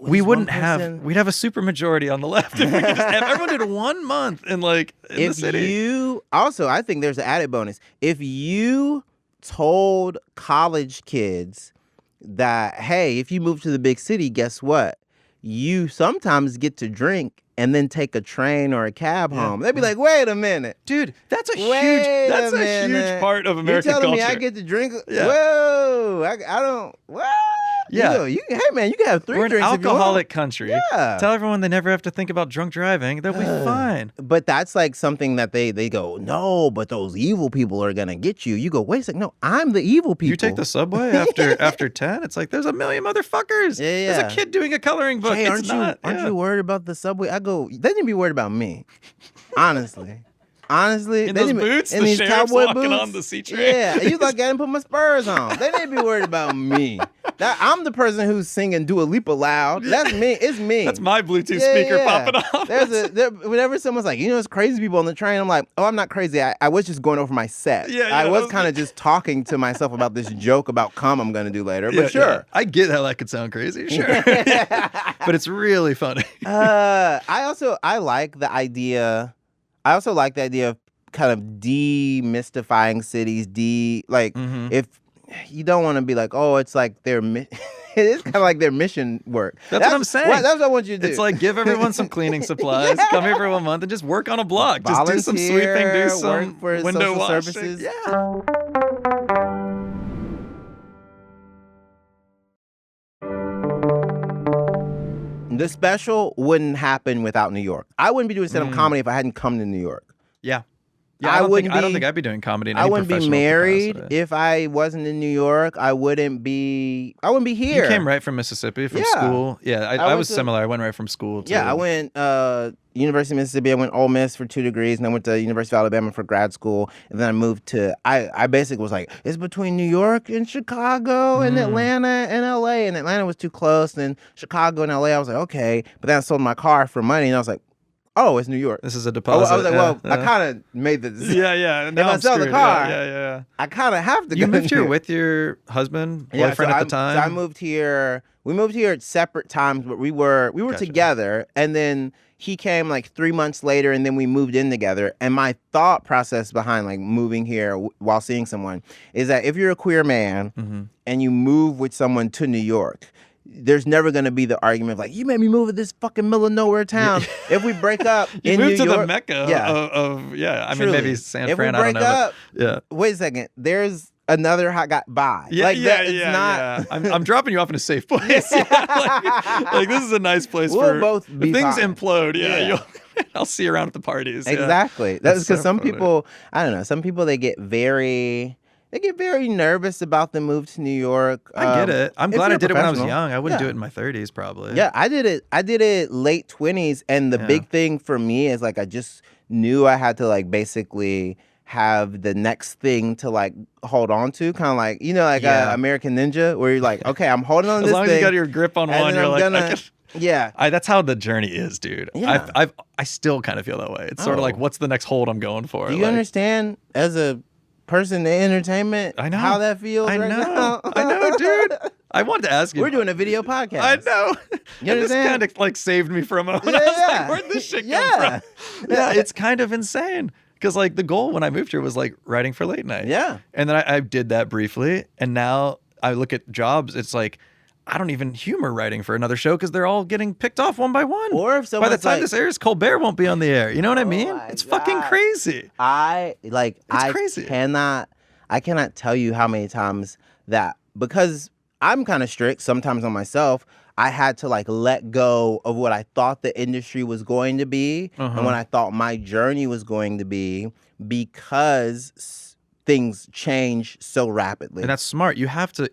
we'd have a super majority on the left if we could just have everyone did 1 month in the city. I think there's an added bonus. If you told college kids that, hey, if you move to the big city, guess what? You sometimes get to drink and then take a train or a cab home. They'd be like, wait a minute. Dude, that's a huge part of American culture. You're telling me I get to drink? Yeah. Whoa, I don't, what? Yeah. You can have 3 drinks. We're an alcoholic country. Yeah. Tell everyone they never have to think about drunk driving. They'll be fine. But that's like something that they go, no, but those evil people are going to get you. You go, wait a second. No, I'm the evil people. You take the subway after 10, it's like, there's a million motherfuckers. Yeah. There's a kid doing a coloring book. Hey, aren't you worried about the subway? I go, they didn't be worried about me. Honestly, in those boots, in the these sheriff's cowboy walking boots, on the C train. Yeah, you like I didn't put my spurs on. They didn't be worried about me. I'm the person who's singing Dua Lipa loud. That's me. It's me. That's my Bluetooth speaker popping off. Whenever someone's like, there's crazy people on the train, I'm like, oh, I'm not crazy. I was just going over my set. I was kind of just talking to myself about this joke about cum I'm going to do later. But sure. Yeah. I get how that could sound crazy. Sure. But it's really funny. I like the idea. I also like the idea of kind of demystifying cities. If you don't want to be like, oh, it's like it's kind of like their mission work. That's what I'm saying. That's what I want you to do. It's like, give everyone some cleaning supplies. Come here for 1 month and just work on a block. Just do some sweeping, do some for window washing. Services. Yeah. The special wouldn't happen without New York. I wouldn't be doing stand-up comedy if I hadn't come to New York. Yeah. I don't think I'd be doing comedy in any professional capacity. I wouldn't be married if I wasn't in New York. I wouldn't be here. You came right from Mississippi from school. Yeah, I was similar. I went right from school to... Yeah, I went University of Mississippi. I went Ole Miss for 2 degrees, and I went to University of Alabama for grad school. And then I moved to... I basically was like, it's between New York and Chicago and Atlanta and LA. And Atlanta was too close. And Chicago and LA, I was like, okay. But then I sold my car for money, and I was like, oh, it's New York. This is a deposit. I was like, I kind of made the decision. Yeah. Now if I sell the car, I kind of have to go. You moved here with your husband, boyfriend at the time? So I moved here. We moved here at separate times, but we were together. And then he came like 3 months later, and then we moved in together. And my thought process behind like moving here while seeing someone is that if you're a queer man and you move with someone to New York, there's never going to be the argument of like, you made me move to this fucking middle of nowhere town. If we break up in New York. You moved to the Mecca of I mean, maybe San Fran, I don't know. Up, wait a second. There's another hot guy. Bye. I'm dropping you off in a safe place. Like this is a nice place we'll both be things fine. implode. I'll see you around at the parties. Exactly. That's because some people, I don't know, some people they get very nervous about the move to New York. I get it. I'm glad I did it when I was young. I wouldn't do it in my 30s probably. Yeah, I did it late 20s, and the big thing for me is like I just knew I had to like basically have the next thing to like hold on to, kind of like, you know, like American Ninja, where you're like, okay, I'm holding on to this thing. As long as you got your grip on one, you're like, yeah. That's how the journey is, dude. Yeah. I still kind of feel that way. It's sort of like, what's the next hold I'm going for? Do you understand, as a person in entertainment, I know how that feels right now? I know, dude. I wanted to ask you. We're doing a video podcast. I know. You understand? This kind of like saved me for a moment. I was like, where'd this shit come from? Yeah, it's kind of insane. Because like the goal when I moved here was like writing for late night. Yeah. And then I did that briefly. And now I look at jobs, it's like, I don't even humor writing for another show because they're all getting picked off one by one. Or if by the time this airs, Colbert won't be on the air. You know what I mean? It's fucking crazy. Crazy. I cannot tell you how many times that, because I'm kind of strict sometimes on myself, I had to like let go of what I thought the industry was going to be and what I thought my journey was going to be, because things change so rapidly. And that's smart. You have to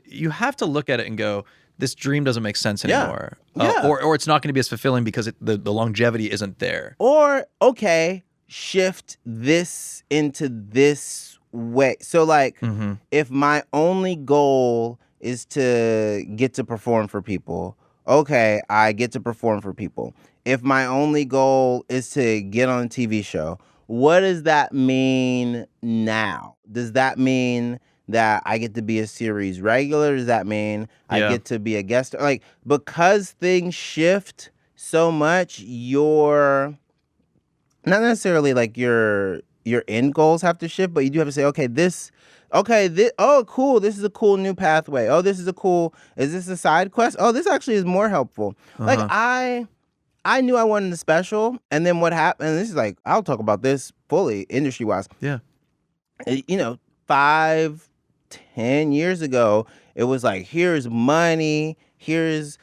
look at it and go, this dream doesn't make sense anymore. Or it's not going to be as fulfilling because the longevity isn't there. Or, okay, shift this into this way. So like, if my only goal is to get to perform for people, okay, I get to perform for people. If my only goal is to get on a TV show, what does that mean now? Does that mean that I get to be a series regular? Does that mean I get to be a guest? Like, because things shift so much, your not necessarily like your end goals have to shift, but you do have to say, oh, cool, this is a cool new pathway. Oh, is this a side quest? Oh, this actually is more helpful. Like, I knew I wanted the special, and then what happened, and this is like, I'll talk about this fully, industry-wise. Yeah. 5-10 years ago, it was like, here's money, here's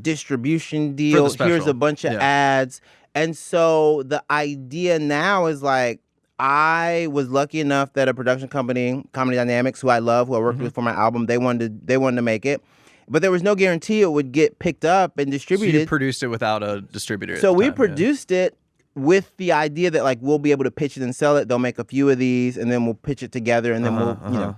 distribution deal, here's a bunch of ads. And so the idea now is like, I was lucky enough that a production company, Comedy Dynamics, who I love, who I worked with for my album, they wanted to make it. But there was no guarantee it would get picked up and distributed. So you produced it without a distributor. So we produced it with the idea that like we'll be able to pitch it and sell it. They'll make a few of these and then we'll pitch it together and then we'll, you know.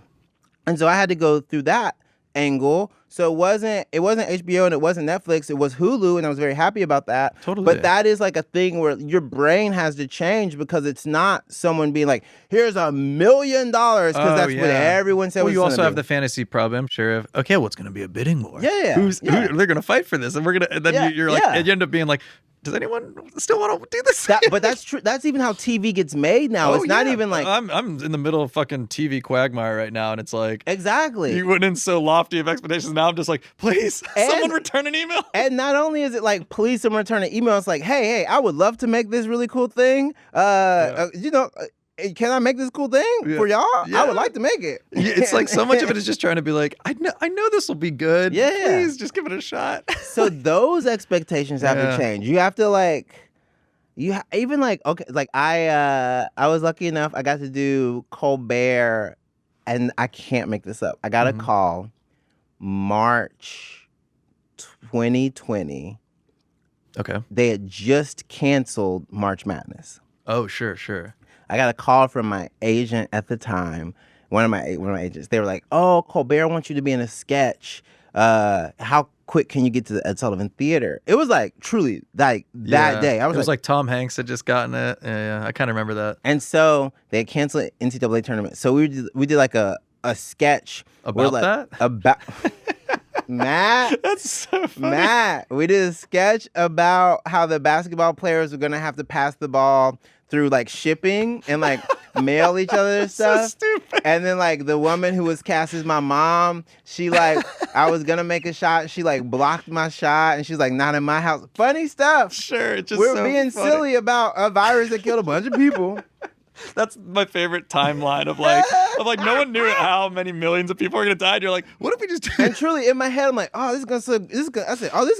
And so I had to go through that angle. So it wasn't HBO and it wasn't Netflix, it was Hulu, and I was very happy about that. Totally. But that is like a thing where your brain has to change, because it's not someone being like, here's $1 million, because that's what everyone said. Well, you also have the fantasy problem, sure, of okay, well, it's going to be a bidding war. Yeah. Who they're going to fight for this, and then you're like, you end up being like, does anyone still want to do this? But that's true. That's even how TV gets made now. It's not even like I'm in the middle of fucking TV quagmire right now, and it's like exactly. You went in so lofty of expectations. Now I'm just like, please, someone return an email. And not only is it like, please, someone return an email. It's like, hey, I would love to make this really cool thing. Can I make this cool thing for y'all? Yeah. I would like to make it. It's like so much of it is just trying to be like, I know this will be good. Yeah. Please just give it a shot. So those expectations have to change. You have to like, I was lucky enough, I got to do Colbert, and I can't make this up. I got a call March 2020. Okay. They had just canceled March Madness. Oh, sure. I got a call from my agent at the time, one of my agents. They were like, "Oh, Colbert wants you to be in a sketch. How quick can you get to the Ed Sullivan Theater?" It was like truly like that day. It was like Tom Hanks had just gotten it. Yeah, I kind of remember that. And so they had canceled NCAA tournament. So we did like a sketch about that. About Matt. That's so funny. Matt, we did a sketch about how the basketball players were gonna have to pass the ball through like shipping and like mail each other stuff. So stupid. And then like the woman who was cast as my mom, she like, I was gonna make a shot, she like blocked my shot, and she's like, not in my house. Funny stuff. Sure, it's just we're being silly about a virus that killed a bunch of people. That's my favorite timeline of like no one knew how many millions of people are gonna die. And you're like, what if we just? And truly, in my head, I'm like, oh, this is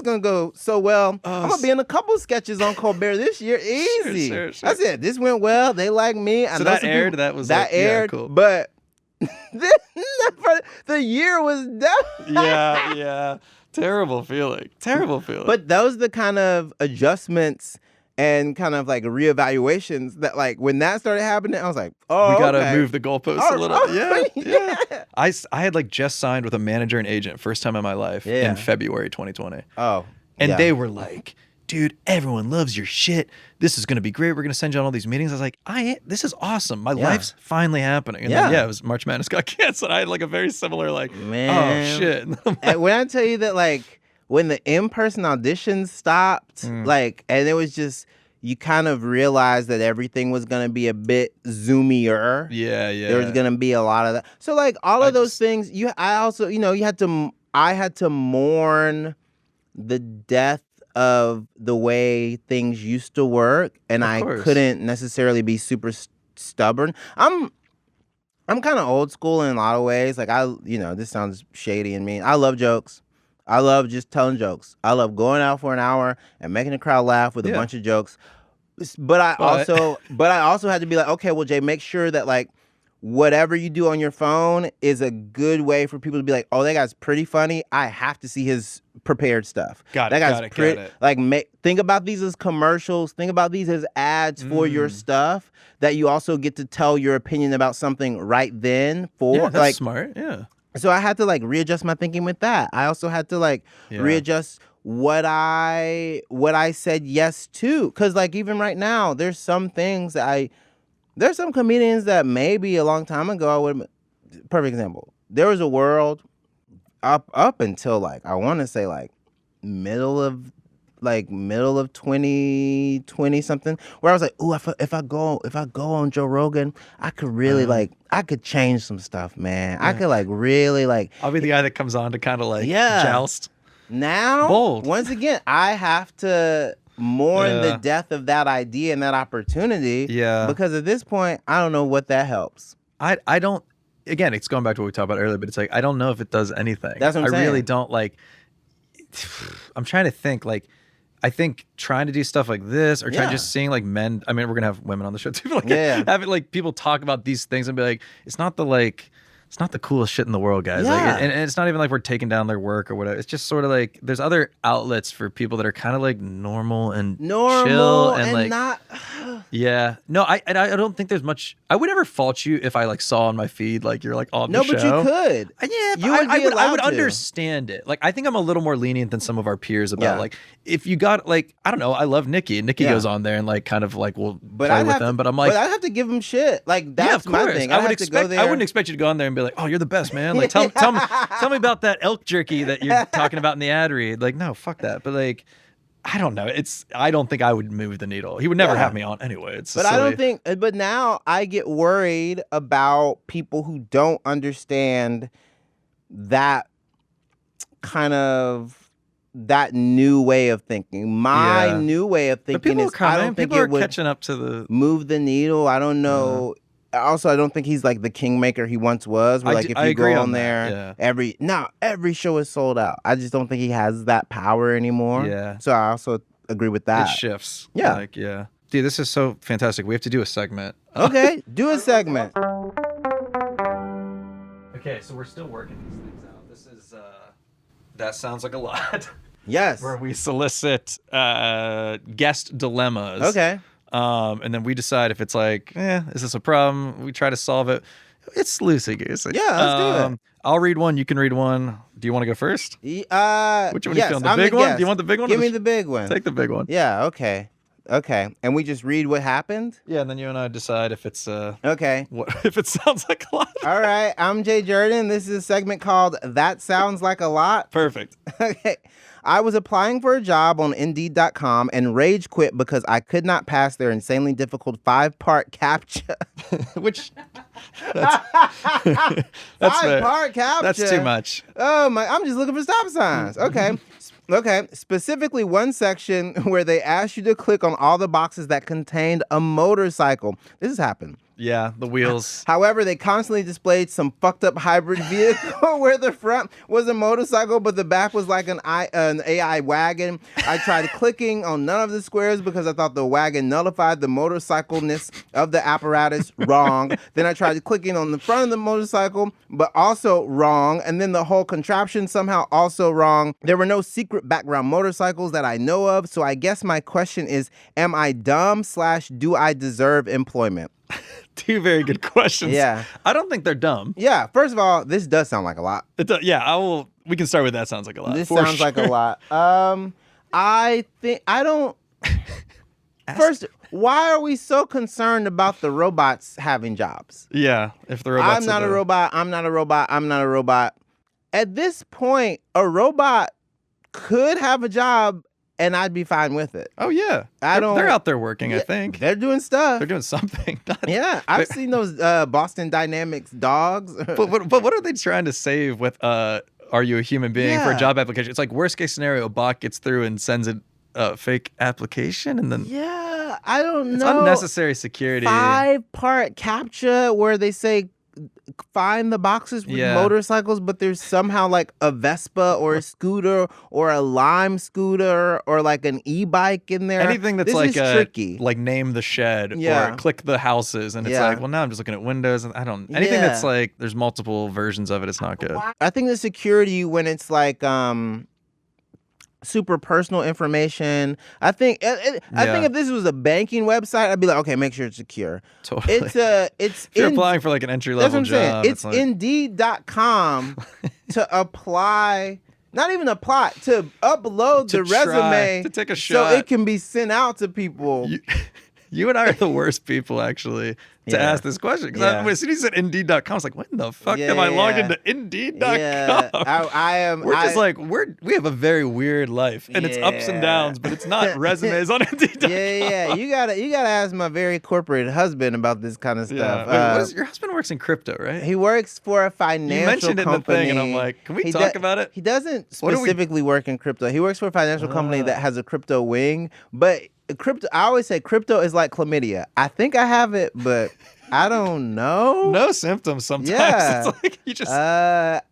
gonna go so well. I'm gonna be in a couple sketches on Colbert this year, easy. Sure. I said, this went well. They like me. So that aired. That was that aired. Cool. But the year was done. Yeah. Terrible feeling. But those are the kind of adjustments and kind of like reevaluations that like when that started happening, I was like, oh, we gotta move the goalposts a little. Yeah. I had like just signed with a manager and agent first time in my life in February 2020. Oh, and they were like, dude, everyone loves your shit. This is gonna be great. We're gonna send you on all these meetings. I was like, this is awesome. My life's finally happening. And then it was March Madness got canceled. I had like a very similar like, oh shit. And when I tell you that like when the in-person auditions stopped, like, and it was just, you kind of realized that everything was going to be a bit zoomier. Yeah. There was going to be a lot of that. So like all of those things, I had to mourn the death of the way things used to work, and I couldn't necessarily be super stubborn. I'm kind of old school in a lot of ways. Like this sounds shady and mean. I love jokes. I love just telling jokes. I love going out for an hour and making the crowd laugh with a bunch of jokes. But I also had to be like, okay, well, Jay, make sure that like whatever you do on your phone is a good way for people to be like, oh, that guy's pretty funny. I have to see his prepared stuff. Got it. Like, think about these as commercials. Think about these as ads for your stuff that you also get to tell your opinion about something right then. That's like smart. Yeah. So I had to like readjust my thinking with that. I also had to like readjust what I said yes to. Cause like even right now, there's some things that there's some comedians that maybe a long time ago I would. Perfect example. There was a world up until like I want to say like middle of 2020 something, where I was like, ooh, if I go on Joe Rogan, I could really I could change some stuff, man. I could like really like. I'll be the guy that comes on to kind of like joust. Now, bold. Once again, I have to mourn the death of that idea and that opportunity. Yeah. Because at this point, I don't know what that helps. I don't. Again, it's going back to what we talked about earlier, but it's like I don't know if it does anything. That's what I'm saying. I really don't like. I'm trying to think like. I think trying to do stuff like this or trying just seeing like men. I mean, we're gonna have women on the show too. Like having like people talk about these things and be like, it's not the coolest shit in the world, guys. Like, and it's not even like we're taking down their work or whatever. It's just sort of like there's other outlets for people that are kind of like normal and chill and like not. No, I don't think there's much. I would never fault you if I like saw on my feed like you're like on the show. No, but you could. I would understand it. Like I think I'm a little more lenient than some of our peers about like if you got like I don't know. I love Nikki and Nikki goes on there and like kind of like will play with them. But I'm like, but I have to give him shit. Like that's my thing. I wouldn't expect you to go on there and be like, oh, you're the best, man. Like tell me about that elk jerky that you're talking about in the ad read. Like no, fuck that. But like. I don't know. I don't think I would move the needle. He would never have me on anyway. It's but silly. I don't think. But now I get worried about people who don't understand that kind of that new way of thinking. My new way of thinking is I don't think it would catching up to the move the needle. I don't know. Also, I don't think he's like the kingmaker he once was. Where like if you go on there, every show is sold out. I just don't think he has that power anymore. Yeah. So I also agree with that. It shifts. Yeah. Dude, this is so fantastic. We have to do a segment. Okay, do a segment. Okay, so we're still working these things out. This is that sounds like a lot. Yes. Where we solicit guest dilemmas. Okay. And then we decide if it's like, is this a problem? We try to solve it. It's loosey-goosey. Yeah, let's do it. I'll read one. You can read one. Do you want to go first? Which one are you feeling? The big one? Do you want the big one? Give me the big one. Take the big one. Yeah, okay. And we just read what happened? Yeah, and then you and I decide if it's okay. If it sounds like a lot. All right, I'm Jay Jurden. This is a segment called That Sounds Like a Lot. Perfect. Okay. I was applying for a job on Indeed.com and rage quit because I could not pass their insanely difficult 5-part Captcha. Which that's 5-part Captcha. That's too much. Oh my! I'm just looking for stop signs. Okay. Specifically, one section where they asked you to click on all the boxes that contained a motorcycle. This has happened. Yeah, the wheels. However, they constantly displayed some fucked up hybrid vehicle where the front was a motorcycle, but the back was like an AI wagon. I tried clicking on none of the squares because I thought the wagon nullified the motorcycleness of the apparatus. Wrong. Then I tried clicking on the front of the motorcycle, but also wrong. And then the whole contraption somehow also wrong. There were no secret background motorcycles that I know of. So I guess my question is, am I dumb / do I deserve employment? Two very good questions. Yeah. I don't think they're dumb. Yeah. First of all, this does sound like a lot. Yeah, we can start with that sounds like a lot. This sounds like a lot. I don't. First, why are we so concerned about the robots having jobs? Yeah, if the robots I'm not a robot. I'm not a robot. I'm not a robot. At this point, a robot could have a job and I'd be fine with it. Oh, yeah. They're out there working, I think. They're doing stuff. They're doing something. Yeah, I've seen those Boston Dynamics dogs. But what are they trying to save with Are You a Human Being for a job application? It's like worst case scenario, a bot gets through and sends a fake application and then... Yeah, I don't know. It's unnecessary security. 5-part Captcha where they say find the boxes with motorcycles, but there's somehow like a Vespa or a scooter or a Lime scooter or like an e-bike in there. Anything that's tricky. Like name the shed or click the houses, and it's like, well, now I'm just looking at windows, and I don't. Anything that's like there's multiple versions of it, it's not good. I think the security when it's like super personal information. I think if this was a banking website, I'd be like, okay, make sure it's secure. Totally. If you're applying for like an entry level job, it's like... Indeed.com to apply. Not even apply, to upload the resume to take a shot so it can be sent out to people. You and I are the worst people, actually, to ask this question. Because as soon as you said Indeed.com, I was like, when the fuck am I logged into Indeed.com? Yeah, I am. We have a very weird life, and it's ups and downs, but it's not resumes on Indeed.com. Yeah. You gotta ask my very corporate husband about this kind of stuff. Wait, your husband works in crypto, right? He works for a financial company. You mentioned it in the thing, and I'm like, can we talk about it? He doesn't specifically work in crypto. He works for a financial company that has a crypto wing, but crypto. I always say crypto is like chlamydia. I think I have it, but I don't know. No symptoms sometimes. Yeah. It's like you just...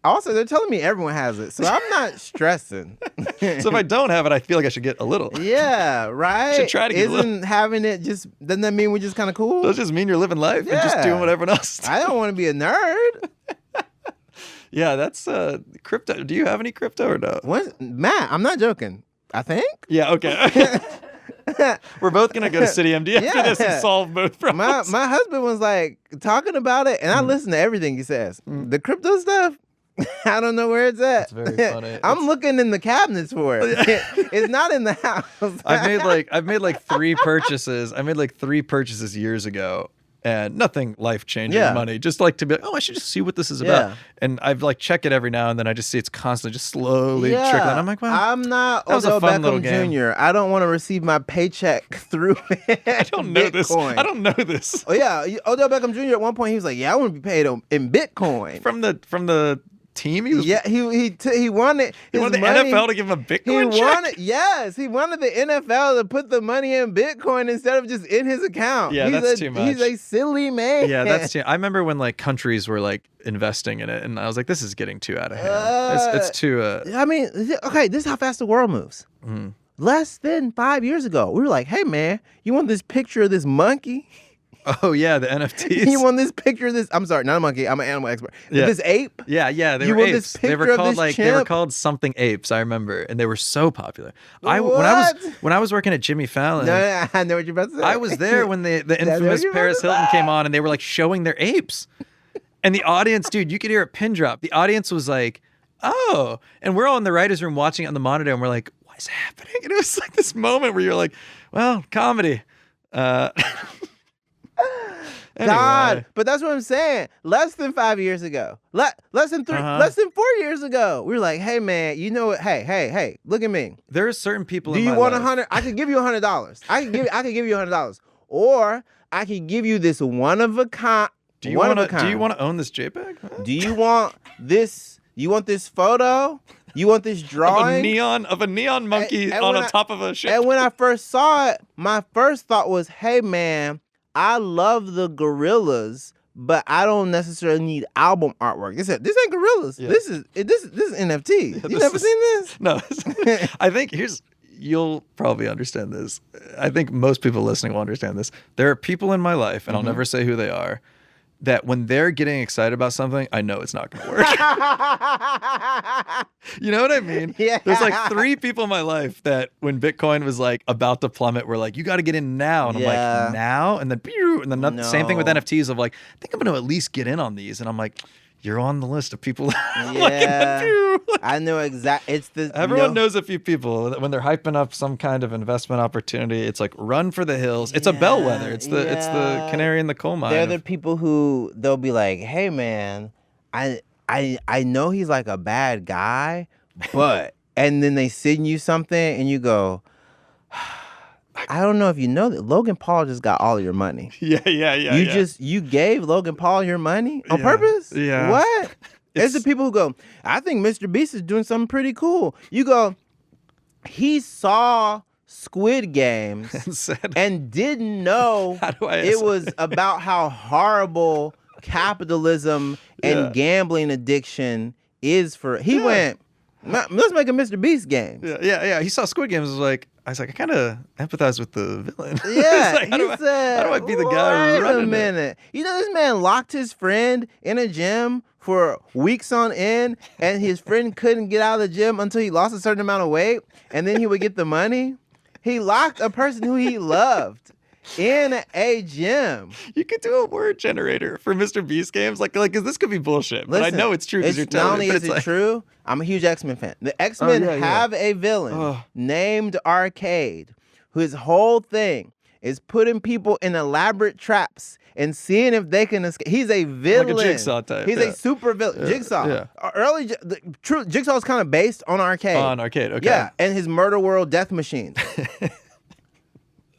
Also, they're telling me everyone has it, so I'm not stressing. So if I don't have it, I feel like I should get a little. Yeah, right? Should try to get a little. Isn't having it just... Doesn't that mean we're just kind of cool? Does it just mean you're living life and just doing what everyone else does? I don't want to be a nerd. Yeah, that's crypto. Do you have any crypto or no? Matt, I'm not joking. I think. Yeah, okay. We're both going to go to City MD after this and solve both problems. My husband was like talking about it, and I listen to everything he says. The crypto stuff, I don't know where it's at. It's very funny. I'm looking in the cabinets for it. It's not in the house. I've made like 3 purchases. I made like 3 purchases years ago. And nothing life-changing money. Just like to be like, I should just see what this is about. And I've like check it every now and then. I just see it's constantly just slowly trickling. I'm like, wow. I'm not Odell Beckham Jr. I don't want to receive my paycheck through I don't know this. I don't know this. Oh yeah, Odell Beckham Jr. at one point he was like, I want to be paid in Bitcoin. From the team? He wanted the NFL to give him a Bitcoin check? He wanted the NFL to put the money in Bitcoin instead of just in his account. Yeah, that's too much. He's a silly man. Yeah, that's too. I remember when like countries were like investing in it, and I was like, this is getting too out of hand. It's too. I mean, okay, this is how fast the world moves. Mm. Less than 5 years ago, we were like, hey man, you want this picture of this monkey? Oh yeah, the NFTs. You want this picture of this? I'm sorry, not a monkey. I'm an animal expert. Yeah. This ape? Yeah. They were apes. They were called something apes. I remember, and they were so popular. When I was working at Jimmy Fallon. No, I know what you're about to say. I was there when the infamous Paris Hilton came on, and they were like showing their apes, and the audience, dude, you could hear a pin drop. The audience was like, oh, and we're all in the writers' room watching it on the monitor, and we're like, what is happening? And it was like this moment where you're like, well, comedy. Anyway. God, but that's what I'm saying. Less than 5 years ago, less than 4 years ago, we were like, "Hey, man, you know what? Hey, look at me." There are certain people. Do you want $100? I could give you $100. I could give you $100, or I could give you this one of a kind. Do you want to own this JPEG? Huh? Do you want this? You want this photo? You want this drawing of a neon monkey on top of a ship? And when I first saw it, my first thought was, "Hey, man, I love the Gorillas, but I don't necessarily need album artwork. They said, this ain't Gorillas. Yeah. This is NFT. You never seen this? No. I think you'll probably understand this. I think most people listening will understand this. There are people in my life, and I'll never say who they are, that when they're getting excited about something, I know it's not going to work. You know what I mean? Yeah. There's like 3 people in my life that when Bitcoin was like about to plummet, were like, you got to get in now. And I'm like, now? And then, same thing with NFTs of like, I think I'm going to at least get in on these. And I'm like, you're on the list of people. Yeah, I know exactly. It's the everyone knows a few people that when they're hyping up some kind of investment opportunity, it's like run for the hills. It's a bellwether. It's the canary in the coal mine. They're the people who they'll be like, hey man, I know he's like a bad guy, but and then they send you something and you go, I don't know if you know that Logan Paul just got all of your money. Yeah. You gave Logan Paul your money on purpose? Yeah. What? It's the people who go, I think Mr. Beast is doing something pretty cool. You go, he saw Squid Games and didn't know it was about how horrible capitalism and gambling addiction is for. He went, let's make a Mr. Beast game. Yeah. He saw Squid Games. I was like, I kind of empathize with the villain. Yeah, like, how do I be the guy running Wait a minute. You know, this man locked his friend in a gym for weeks on end, and his friend couldn't get out of the gym until he lost a certain amount of weight, and then he would get the money. He locked a person who he loved in a gym. You could do a word generator for Mr. Beast games, like, because this could be bullshit. Listen, but I know it's true because you're telling me. Not only is it true, I'm a huge X-Men fan. The X-Men have a villain named Arcade, whose whole thing is putting people in elaborate traps and seeing if they can escape. He's a villain. Like a Jigsaw type. He's a super villain. Jigsaw. Yeah. Jigsaw is kind of based on Arcade. On Arcade, okay. Yeah, and his Murder World death machines.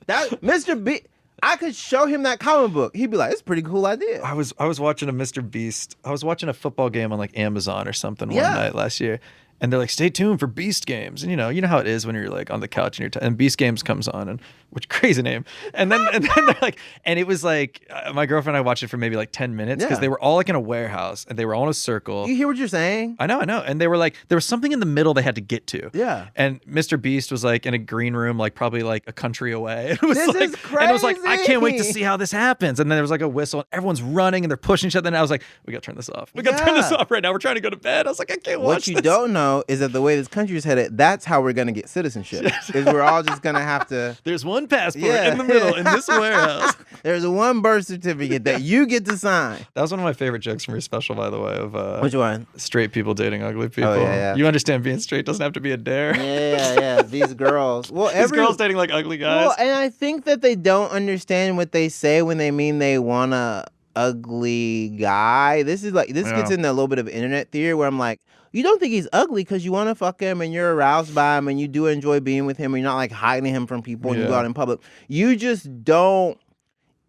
That Mr. B, I could show him that comic book. He'd be like, "It's a pretty cool idea." I was watching a Mr. Beast. I was watching a football game on like Amazon or something one night last year, and they're like, "Stay tuned for Beast games." And you know how it is when you're like on the couch and and Beast games comes on, and which crazy name. And then they're like, and it was like my girlfriend and I watched it for maybe like 10 minutes because they were all like in a warehouse and they were all in a circle. You hear what you're saying? I know. And they were like, there was something in the middle they had to get to. Yeah. And Mr. Beast was like in a green room, like probably like a country away. It was this is crazy. And it was like, I can't wait to see how this happens. And then there was like a whistle and everyone's running and they're pushing each other. And I was like, we got to turn this off. We got to turn this off right now. We're trying to go to bed. I was like, I can't watch this. What you don't know is that the way this country is headed, that's how we're going to get citizenship. Is we're all just going to have to. There's one passport in the middle in this warehouse. There's one birth certificate that you get to sign. That was one of my favorite jokes from your special, by the way. Of which one? Straight people dating ugly people. Oh, yeah. You understand being straight doesn't have to be a dare. Yeah. These girls. Well, these girls dating like ugly guys. Well, and I think that they don't understand what they say when they mean they want a ugly guy. This gets into a little bit of internet theory where I'm like, you don't think he's ugly because you want to fuck him and you're aroused by him and you do enjoy being with him and you're not like hiding him from people and you go out in public. You just don't.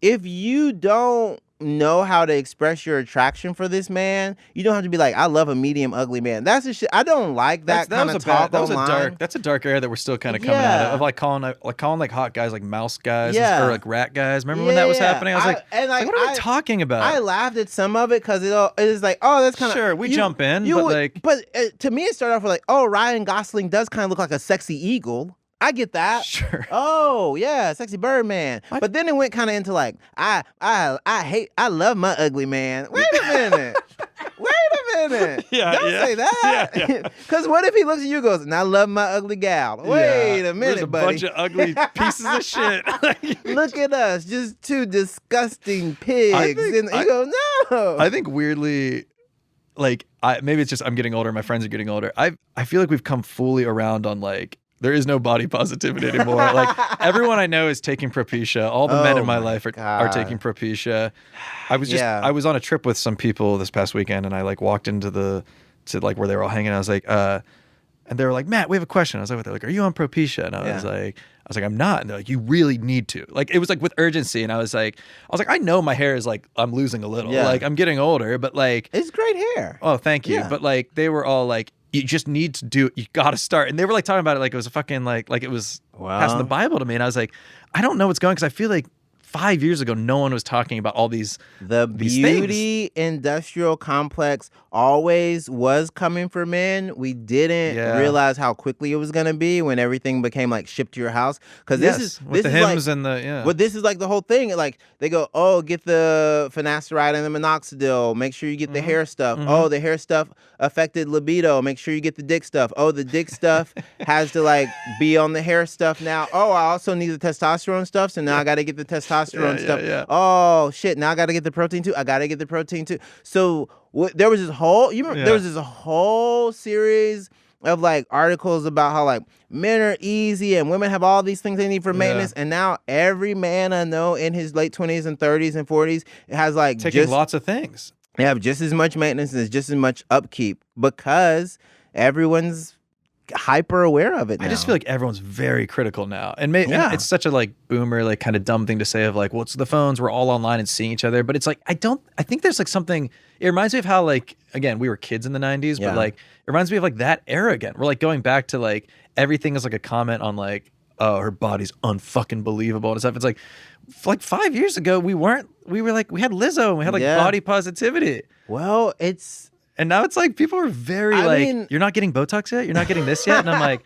If you don't know how to express your attraction for this man, you don't have to be like, I love a medium ugly man. That's the shit. I don't like that kind of talk online. That's a dark area that we're still kind of coming out of like calling like hot guys like mouse guys or like rat guys. Remember when that was happening? I was like, what are we talking about? I laughed at some of it because it is like, oh, that's kind of sure we jump in, but to me it started off with like, oh, Ryan Gosling does kind of look like a sexy eagle. I get that. Sure. Oh yeah, sexy Birdman. But then it went kind of into like, I love my ugly man. Wait a minute. Yeah, Don't say that. Yeah. Because what if he looks at you and goes, and I love my ugly gal. Wait a minute, There's a buddy. bunch of ugly pieces of shit. Look at us, just two disgusting pigs. You go, no. I think weirdly, like maybe it's just I'm getting older. My friends are getting older. I feel like we've come fully around on like. There is no body positivity anymore. Like everyone I know is taking Propecia. All the men in my life are taking Propecia. I was on a trip with some people this past weekend, and I like walked into like where they were all hanging. I was like, and they were like, Matt, we have a question. I was like, they're like, are you on Propecia? And I was like, I'm not. And they're like, you really need to. Like it was like with urgency. And I was like, I know my hair is like I'm losing a little. Like I'm getting older, but like it's great hair. Oh, thank you. But like they were all like, you just need to do it. You got to start. And they were like talking about it like it was a fucking like it was passing the Bible to me. And I was like, I don't know what's going because I feel like 5 years ago, no one was talking about all these beauty things. Industrial complex always was coming for men. We didn't realize how quickly it was going to be when everything became like shipped to your house. Because this is the hymns like, and the But this is like the whole thing. Like they go, oh, get the finasteride and the minoxidil. Make sure you get the hair stuff. Oh, the hair stuff affected libido. Make sure you get the dick stuff. Oh, the dick stuff has to like be on the hair stuff now. Oh, I also need the testosterone stuff, so now I got to get the testosterone stuff. Oh shit, now I got to get the protein too. I got to get the protein too. So there was this whole there was this whole series of like articles about how like men are easy and women have all these things they need for maintenance, and now every man I know in his late 20s and 30s and 40s has like taking lots of things. They have just as much maintenance and just as much upkeep because everyone's hyper aware of it now. I just feel like everyone's very critical now, and and it's such a like boomer like kind of dumb thing to say of like, well, it's the phones, we're all online and seeing each other, but it's like I think there's like something. It reminds me of how like, again, we were kids in the 90s, but like it reminds me of like that era again. We're like going back to like everything is like a comment on like, oh, her body's unfucking believable and stuff. It's like 5 years ago we were like, we had Lizzo and we had like body positivity. Well, and now it's like people are very you're not getting Botox yet? You're not getting this yet? And I'm like,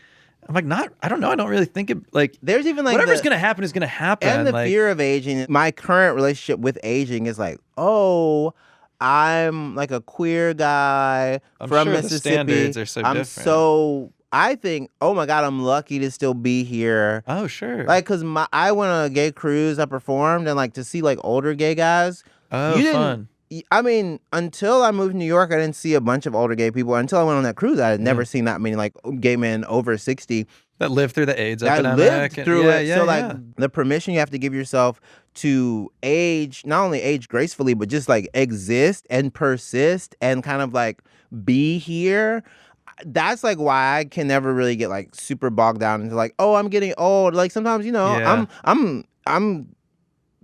I don't know. I don't really think it like there's even like whatever's gonna happen is gonna happen. And the fear of aging. My current relationship with aging is like, oh, I'm like a queer guy from Mississippi. The standards are so different. So I think, oh my God, I'm lucky to still be here. Oh, sure. Like, cause I went on a gay cruise, I performed, and like to see like older gay guys. Oh, fun. I mean, until I moved to New York, I didn't see a bunch of older gay people. Until I went on that cruise, I had never seen that many like gay men over 60. That lived through the AIDS epidemic. Lived through it. So like the permission you have to give yourself to age, not only age gracefully, but just like exist and persist and kind of like be here. That's like why I can never really get like super bogged down into like, oh, I'm getting old. Like sometimes, I'm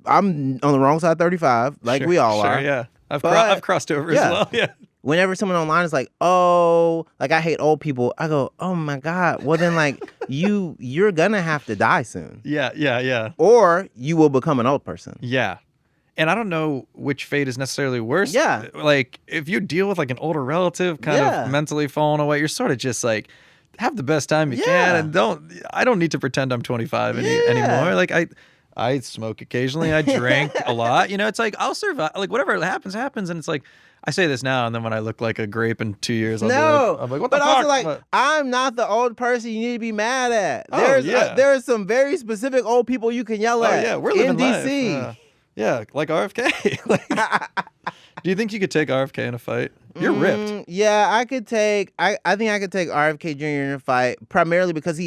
on the wrong side of 35, like we all are. Yeah. I've crossed over as well. Yeah. Whenever someone online is like, oh, like I hate old people, I go, oh my God. Well then like you're gonna have to die soon. Yeah. Or you will become an old person. Yeah. And I don't know which fate is necessarily worse. Yeah. Like if you deal with like an older relative kind of mentally falling away, you're sort of just like, have the best time you can, and I don't need to pretend I'm 25 anymore. Like I smoke occasionally. I drink a lot. It's like I'll survive. Like whatever happens. And it's like I say this now, and then when I look like a grape in 2 years, I'm like, what the fuck? But also like, I'm not the old person you need to be mad at. There's some very specific old people you can yell at. Yeah, we're living in DC. Life. Yeah, like RFK. Do you think you could take RFK in a fight? You're ripped. Yeah, I could take. I think I could take RFK Jr. in a fight primarily because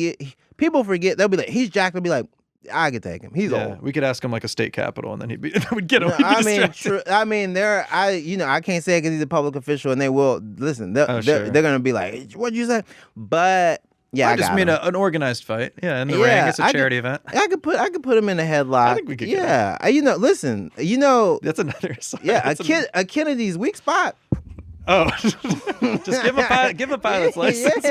people forget. They'll be like, he's jacked. They'll be like, I could take him. He's old. We could ask him like a state capital, and then we'd get him. No, I mean, I can't say it because he's a public official, and they will listen. They're gonna be like, what'd you say? But yeah, I just mean an organized fight. Yeah, in the ring. It's a charity event. I could put him in a headlock. I think we could. Yeah, listen. That's another. Side. Yeah, a Kennedy's weak spot. Oh, just give a pilot's license.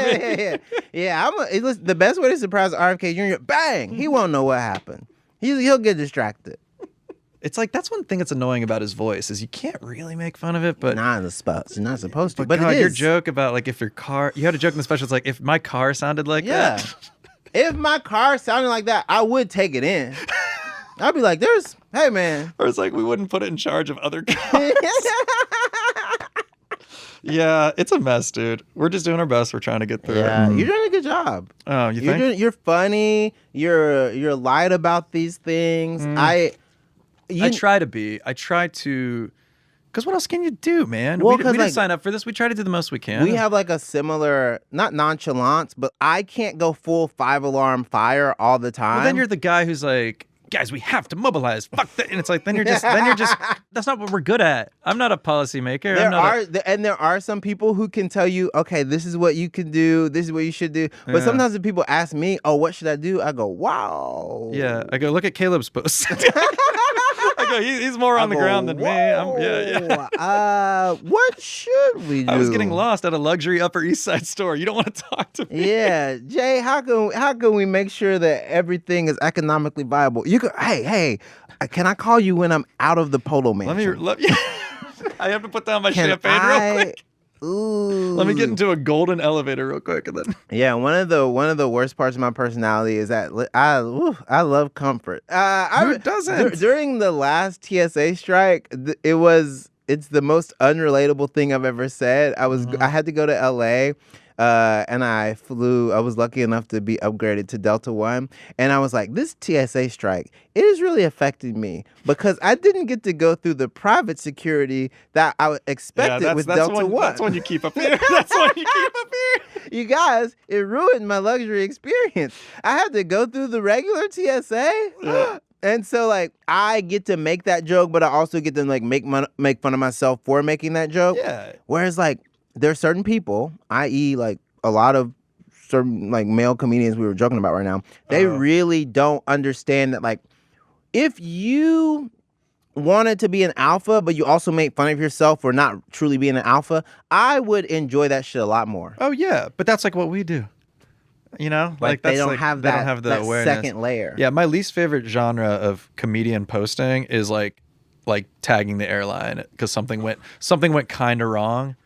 Yeah. Listen, the best way to surprise RFK Jr. Bang! He won't know what happened. He'll get distracted. It's like that's one thing that's annoying about his voice is you can't really make fun of it, but not in the spot. You're not supposed to. But God, it is. Your joke about like if your car, you had a joke in the special. It's like if my car sounded like that. If my car sounded like that, I would take it in. I'd be like, hey man. Or it's like we wouldn't put it in charge of other cars. Yeah, it's a mess, dude. We're just doing our best. We're trying to get through it. You're doing a good job. Oh, you think? You're funny. You're light about these things. I try to be. I try to. Because what else can you do, man? Well, we didn't sign up for this. We try to do the most we can. We have like a similar, not nonchalance, but I can't go full 5-alarm fire all the time. Well, then you're the guy who's like, guys, we have to mobilize. Fuck that. And it's like, then you're just, that's not what we're good at. I'm not a policymaker. There are some people who can tell you, okay, this is what you can do. This is what you should do. But sometimes when people ask me, oh, what should I do? I go, wow. Yeah. I go, look at Caleb's post. I He's more on the ground than me. What should we do? I was getting lost at a luxury Upper East Side store. You don't want to talk to me. Yeah, Jay, how can we make sure that everything is economically viable? You could, hey, can I call you when I'm out of the Polo Mansion? I have to put down my champagne real quick. Ooh. Let me get into a golden elevator real quick, and then. Yeah, one of the worst parts of my personality is that I love comfort. Who doesn't? During the last TSA strike, it's the most unrelatable thing I've ever said. I had to go to LA. And I was lucky enough to be upgraded to Delta One. And I was like, this TSA strike, it is really affecting me because I didn't get to go through the private security that I expected with Delta One. That's when you keep up here. That's when you keep up here. You guys, it ruined my luxury experience. I had to go through the regular TSA. Yeah. And so, like, I get to make that joke, but I also get to, like, make fun of myself for making that joke. Yeah. Whereas, like, there are certain people, i.e., like a lot of certain like male comedians we were joking about right now, they really don't understand that, like, if you wanted to be an alpha, but you also make fun of yourself for not truly being an alpha, I would enjoy that shit a lot more. Oh yeah, but that's like what we do. You know, like that's they don't have that awareness. Second layer. Yeah, my least favorite genre of comedian posting is like tagging the airline because something went kind of wrong.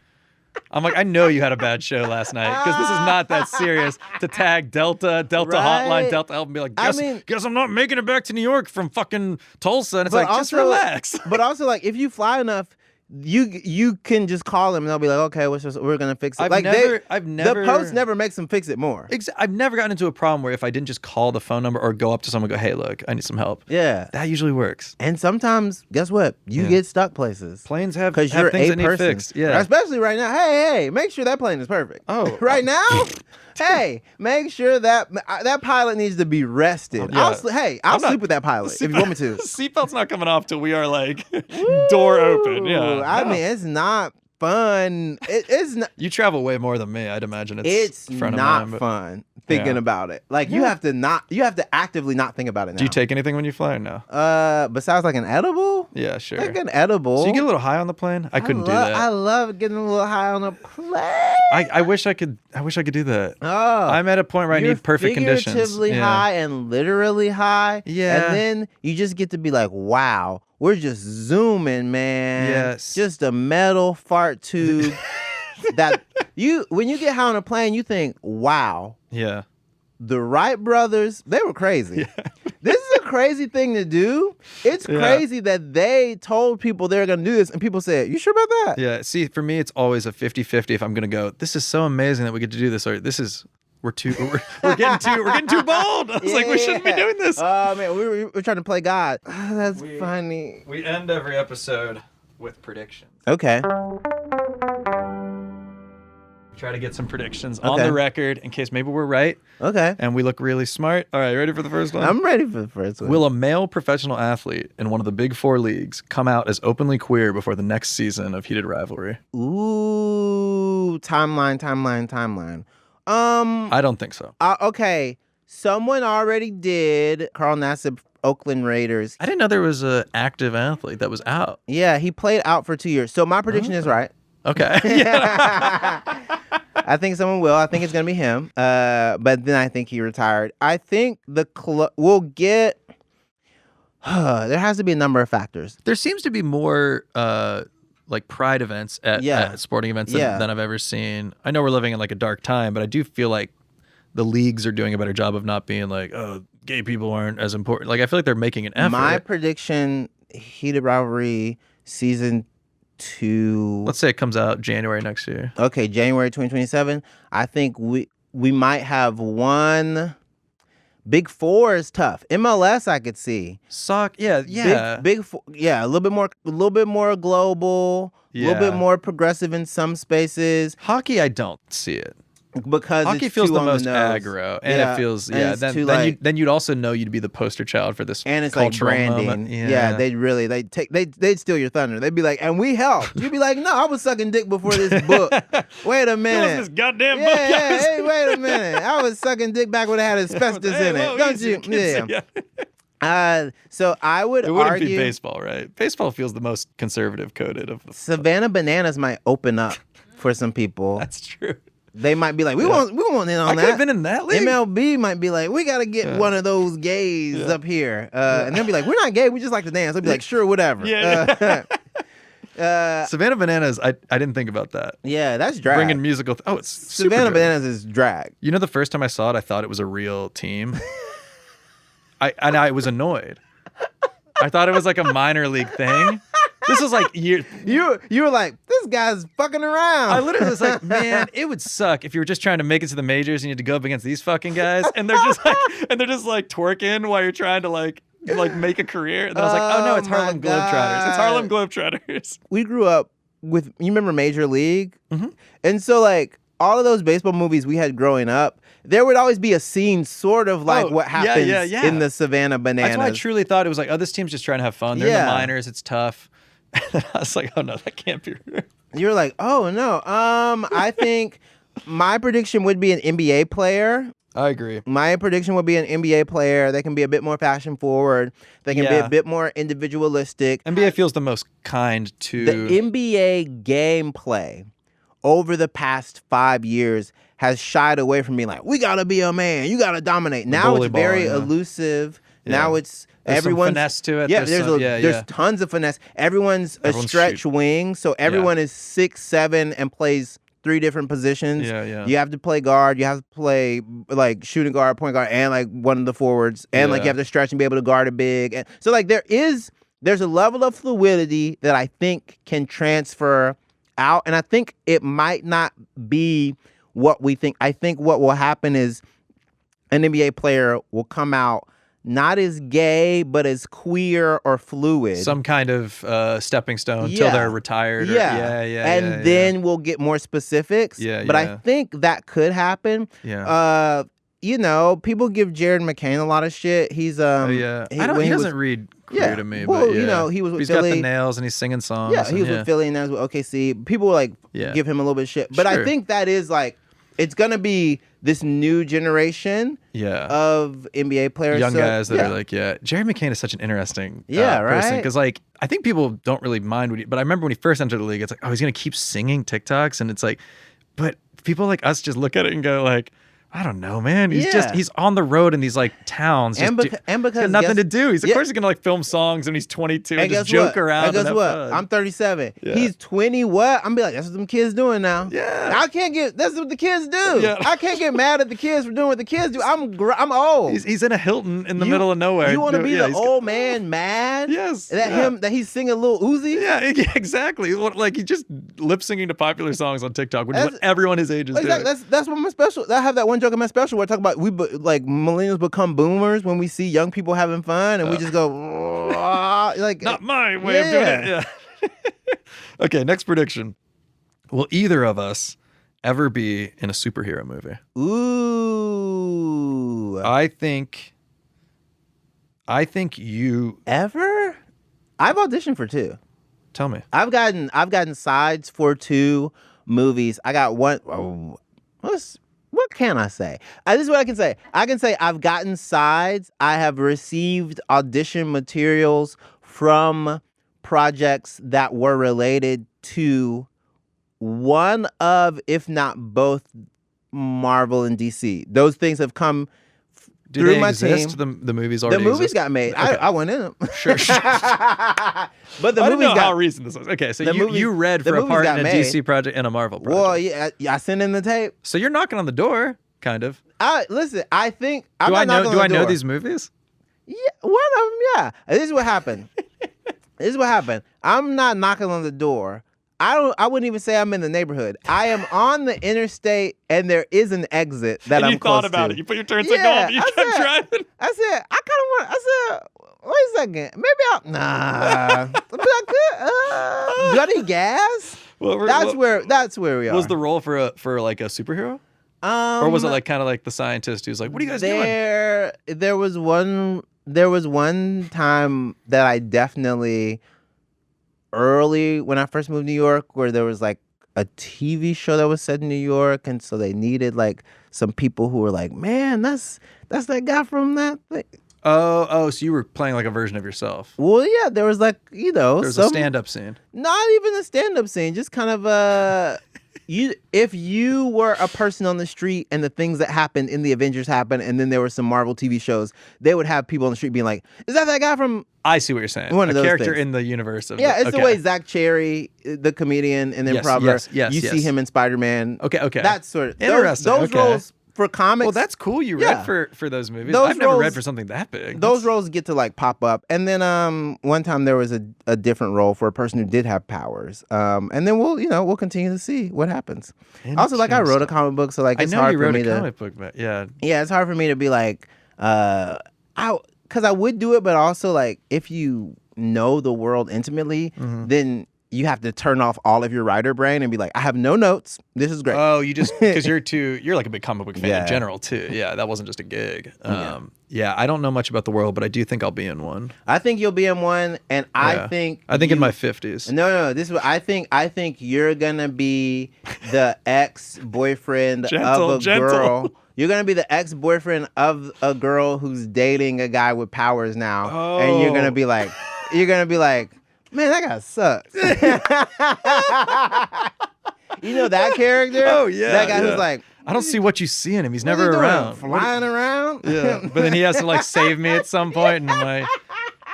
I'm like, I know you had a bad show last night because this is not that serious to tag Delta Hotline, Delta Help, and be like, guess I'm not making it back to New York from fucking Tulsa. And it's like, just relax. But also, like, if you fly enough, you can just call them and they'll be like, okay, we're gonna fix it. The post never makes them fix it more. I've never gotten into a problem where if I didn't just call the phone number or go up to someone and go, hey, look, I need some help. Yeah, that usually works. And sometimes, guess what? You get stuck places. Planes have things that need fixed. Yeah, especially right now. Hey, make sure that plane is perfect. Oh, right now. Hey, make sure that pilot needs to be rested. I'll sleep with that pilot if you want me to. Seatbelt's not coming off till we are like door open. Yeah, I mean, it's not fun. It's not. You travel way more than me. I'd imagine it's not fun thinking about it. Like you have to actively not think about it now. Do you take anything when you fly or no? Besides like an edible? Yeah, sure. Like an edible. So you get a little high on the plane? I couldn't do that. I love getting a little high on the plane. I wish I could do that. Oh, I'm at a point where I need perfect conditions. Figuratively high and literally high. Yeah. And then you just get to be like, wow, we're just zooming, man. Yes. Just a metal fart tube. When you get high on a plane, you think, wow. Yeah. The Wright brothers, they were crazy. Yeah. This is a crazy thing to do. It's crazy that they told people they were going to do this, and people said, you sure about that? Yeah. See, for me, it's always a 50-50 if I'm going to go, this is so amazing that we get to do this, or we're getting too bold. I was like, we shouldn't be doing this. Oh, man, we're trying to play God. Oh, that's funny. We end every episode with predictions. Okay. Try to get some predictions on the record in case maybe we're right. Okay. And we look really smart. All right, ready for the first one? I'm ready for the first one. Will a male professional athlete in one of the big four leagues come out as openly queer before the next season of Heated Rivalry? Ooh, timeline. I don't think so. Okay. Someone already did. Carl Nassib, Oakland Raiders. I didn't know there was an active athlete that was out. Yeah, he played out for 2 years. So my prediction is right. Okay. I think someone will. I think it's going to be him. But then I think he retired. I think we'll get... there has to be a number of factors. There seems to be more like pride events at sporting events than I've ever seen. I know we're living in like a dark time, but I do feel like the leagues are doing a better job of not being like, oh, gay people aren't as important. Like I feel like they're making an effort. My prediction, Heated Rivalry season 2. Let's say it comes out January next year. Okay, January 2027. I think we might have one. Big Four is tough. MLS I could see. Big Four, a little bit more global, a little bit more progressive in some spaces. Hockey, I don't see it. Because hockey feels the most aggro, and it feels then you'd also know you'd be the poster child for this, and it's like branding. Moment. They'd steal your thunder. They'd be like, and we helped. You'd be like, no, I was sucking dick before this book. Wait a minute, this goddamn book. Hey, wait a minute, I was sucking dick back when it had asbestos in it. Don't you? Yeah. So I would It wouldn't argue be baseball, right? Baseball feels the most conservative coded of the Savannah Bananas might open up for some people. That's true. They might be like, we want in on I that. could have been in that league. MLB might be like, we got to get one of those gays up here. And they'll be like, we're not gay, we just like to dance. They'll be like, sure, whatever. Savannah Bananas, I didn't think about that. Yeah, that's drag. Bringing musical. It's super Savannah drag. Bananas is drag. You know, the first time I saw it, I thought it was a real team. I was annoyed. I thought it was like a minor league thing. This was like years. You were like, this guy's fucking around. I literally was like, man, it would suck if you were just trying to make it to the majors and you had to go up against these fucking guys, and they're just like twerking while you're trying to like make a career. And then I was like, oh no, it's Harlem Globetrotters. It's Harlem Globetrotters. We grew up with, you remember Major League? Mm-hmm. And so like all of those baseball movies we had growing up, there would always be a scene sort of like what happens in the Savannah Bananas. That's why I truly thought it was like, oh, this team's just trying to have fun. They're in the minors. It's tough. And I was like, oh no, that can't be real. You were like, oh no. I think my prediction would be an NBA player. I agree. My prediction would be an NBA player. They can be a bit more fashion forward. They can be a bit more individualistic. NBA feels the most kind to... The NBA gameplay over the past 5 years has shied away from being like, we got to be a man. You got to dominate. Now it's very elusive. Yeah. Now it's everyone's... some finesse to it. Yeah, there's tons of finesse. Everyone's a stretch wing. So everyone is 6'7" and plays 3 different positions. Yeah. You have to play guard. You have to play like shooting guard, point guard, and like one of the forwards. And like you have to stretch and be able to guard a big. And so like there's a level of fluidity that I think can transfer out. And I think it might not be what we think. I think what will happen is an NBA player will come out not as gay, but as queer or fluid. Some kind of stepping stone until they're retired. And then we'll get more specifics. But I think that could happen. Yeah. You know, people give Jared McCain a lot of shit. He's he doesn't read queer to me. Well, but you know, he was with he's Philly. got the nails and he's singing songs. Yeah, he was with Philly and now he's with OKC. People like give him a little bit of shit. But I think that is like, it's gonna be this new generation of NBA players. Young guys that are like, Jerry McCain is such an interesting person. Because like, I think people don't really mind but I remember when he first entered the league, it's like, oh, he's gonna keep singing TikToks. And it's like, but people like us just look at it and go like, I don't know, man. He's on the road in these like towns. And because he's got nothing to do. Of course he's gonna like film songs when he's 22 and just joke around. And guess what? I'm 37. He's 20. What? I'm be like, that's what them kids doing now. Yeah. I can't get. That's what the kids do. Yeah. I can't get mad at the kids for doing what the kids do. I'm old. He's in a Hilton in the middle of nowhere. You want to be the old man mad? Yes. That he's singing Lil Uzi. Yeah, exactly. Like he's just lip singing to popular songs on TikTok, which is what everyone his age is doing. That's what my special. I have that one joke in my special where I talk about like millennials become boomers when we see young people having fun and we just go like not my way of doing it. Yeah. Okay, next prediction. Will either of us ever be in a superhero movie? Ooh. I think you ever? I've auditioned for 2. Tell me. I've gotten sides for 2 movies. I got one. What can I say? This is what I can say. I can say I've gotten sides. I have received audition materials from projects that were related to one of, if not both, Marvel and DC. Those things have come through my team. The movies already The movies exist? got made. Okay. I went in them. Sure. But the I movies didn't know how recent this was. Okay, so you read for a part in a DC project and a Marvel project. Well, yeah, I sent in the tape. So you're knocking on the door, kind of. Listen, I think Do I know these movies? Yeah, one of them. Yeah. This is what happened. I'm not knocking on the door. I wouldn't even say I'm in the neighborhood. I am on the interstate, and there is an exit that I'm close to. You thought about it. You put your turn signal on, you kept driving. I said, wait a second. Maybe Nah. But I could. Do I need gas? That's where we are. Was the role for like a superhero? Or was it like kind of like the scientist who's like, what are you guys doing? There was one time that I definitely, early when I first moved to New York, where there was like a TV show that was set in New York, and so they needed like some people who were like, man, that's that guy from that thing. Oh, so you were playing like a version of yourself. Well, yeah, there was like, There's a stand-up scene. Not even a stand-up scene, just kind of if you were a person on the street and the things that happened in the Avengers happened, and then there were some Marvel TV shows, they would have people on the street being like, "Is that guy from?" I see what you're saying. One of a those character things. in the universe of it's okay. the way Zach Cherry, the comedian and improver, you see him in Spider-Man. Okay. That sort of interesting. Those roles for comics. Well, that's cool. You read for those movies. Those I've never read for something that big. Those roles get to like pop up, and then one time there was a different role for a person who did have powers. And then we'll continue to see what happens. Also, like I wrote a comic book, so like it's hard for me to. Comic book, yeah, it's hard for me to be like, because I would do it, but also like if you know the world intimately, then you have to turn off all of your writer brain and be like, I have no notes. This is great. Oh, you just because you're like a big comic book fan in general too. Yeah, that wasn't just a gig. I don't know much about the world, but I do think I'll be in one. I think you'll be in one, and I think in my 50s. No, this is what I think. I think you're gonna be the ex-boyfriend of a girl. You're gonna be the ex-boyfriend of a girl who's dating a guy with powers now, and you're gonna be like, man, that guy sucks. You know that character? Oh yeah, that guy who's like, I don't see what you see in him. He's never around, flying around. Yeah, but then he has to like save me at some point, and I'm like,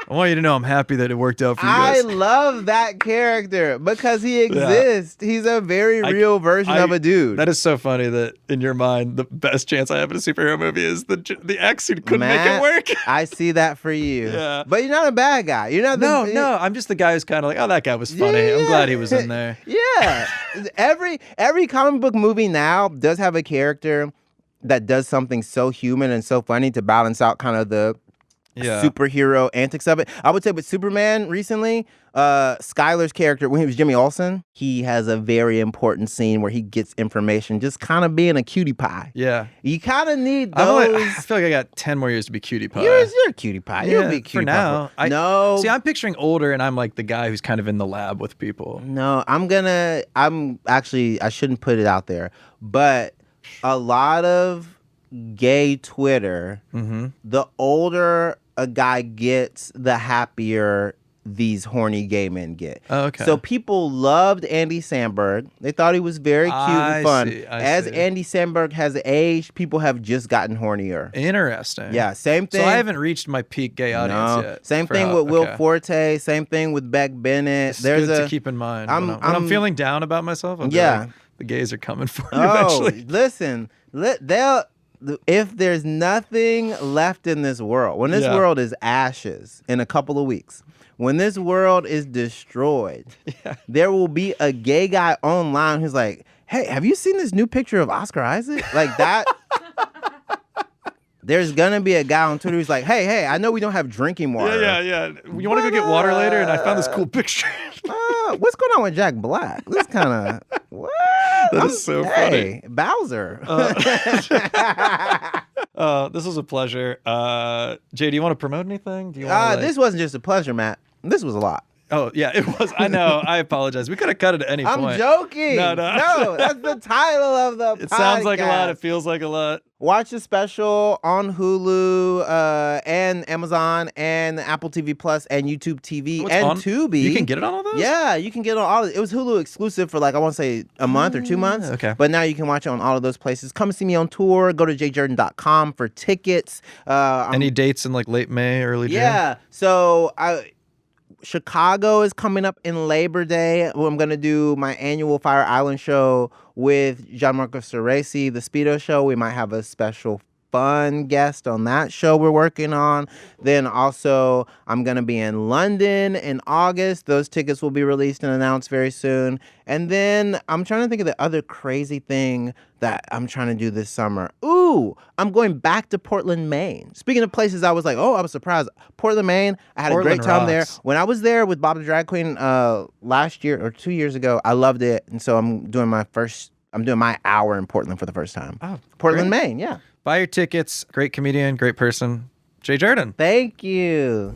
I want you to know I'm happy that it worked out for you guys. I love that character because he exists. Yeah. He's a very real version of a dude. That is so funny that in your mind, the best chance I have in a superhero movie is the ex who couldn't make it work. I see that for you. Yeah. But you're not a bad guy. You're not. No. I'm just the guy who's kind of like, oh, that guy was funny. Yeah. I'm glad he was in there. Yeah. Every comic book movie now does have a character that does something so human and so funny to balance out kind of the superhero antics of it. I would say with Superman recently, Skyler's character, when he was Jimmy Olsen, he has a very important scene where he gets information just kind of being a cutie pie. Yeah. You kind of need those. I feel like I got 10 more years to be cutie pie. You're a cutie pie. You'll be cutie for now. pie. No. See, I'm picturing older and I'm like the guy who's kind of in the lab with people. No, I shouldn't put it out there, but a lot of gay Twitter, the older a guy gets, the happier these horny gay men get. Oh, okay. So people loved Andy Samberg. They thought he was very cute and fun. As Andy Samberg has aged, people have just gotten hornier. Interesting. Yeah, same thing. So I haven't reached my peak gay audience yet. Same thing with Will Forte. Same thing with Beck Bennett. There's good to keep in mind. When I'm feeling down about myself, I'm like, the gays are coming for me eventually. Listen, if there's nothing left in this world, when this world is ashes in a couple of weeks, when this world is destroyed, there will be a gay guy online who's like, hey, have you seen this new picture of Oscar Isaac? Like that. There's going to be a guy on Twitter who's like, hey, I know we don't have drinking water. Yeah. You want to go get water later? And I found this cool picture. What's going on with Jack Black? This kind of, what? That is so funny. Bowser. This was a pleasure. Jay, do you want to promote anything? This wasn't just a pleasure, Matt. This was a lot. Oh, yeah, it was. I know. I apologize. We could have cut it at any point. I'm joking. No, that's the title of the podcast. It sounds like a lot. It feels like a lot. Watch the special on Hulu and Amazon and Apple TV Plus and YouTube TV and Tubi. You can get it on all those? Yeah, you can get it on all of it. It was Hulu exclusive for like, I want to say a month or 2 months. Okay. But now you can watch it on all of those places. Come see me on tour. Go to jjurden.com for tickets. Any dates in like late May, early June? Yeah. So Chicago is coming up in Labor Day. I'm going to do my annual Fire Island show with Gianmarco Ceresi, the Speedo show. We might have a special fun guest on that show we're working on. Then also, I'm going to be in London in August. Those tickets will be released and announced very soon. And then I'm trying to think of the other crazy thing that I'm trying to do this summer. Ooh, I'm going back to Portland, Maine. Speaking of places, I was like, I was surprised. Portland, Maine, I had a great time there. When I was there with Bob the Drag Queen last year or 2 years ago, I loved it. And so I'm doing my hour in Portland for the first time. Oh, Portland, Maine, yeah. Buy your tickets. Great comedian, great person. Jay Jurden. Thank you.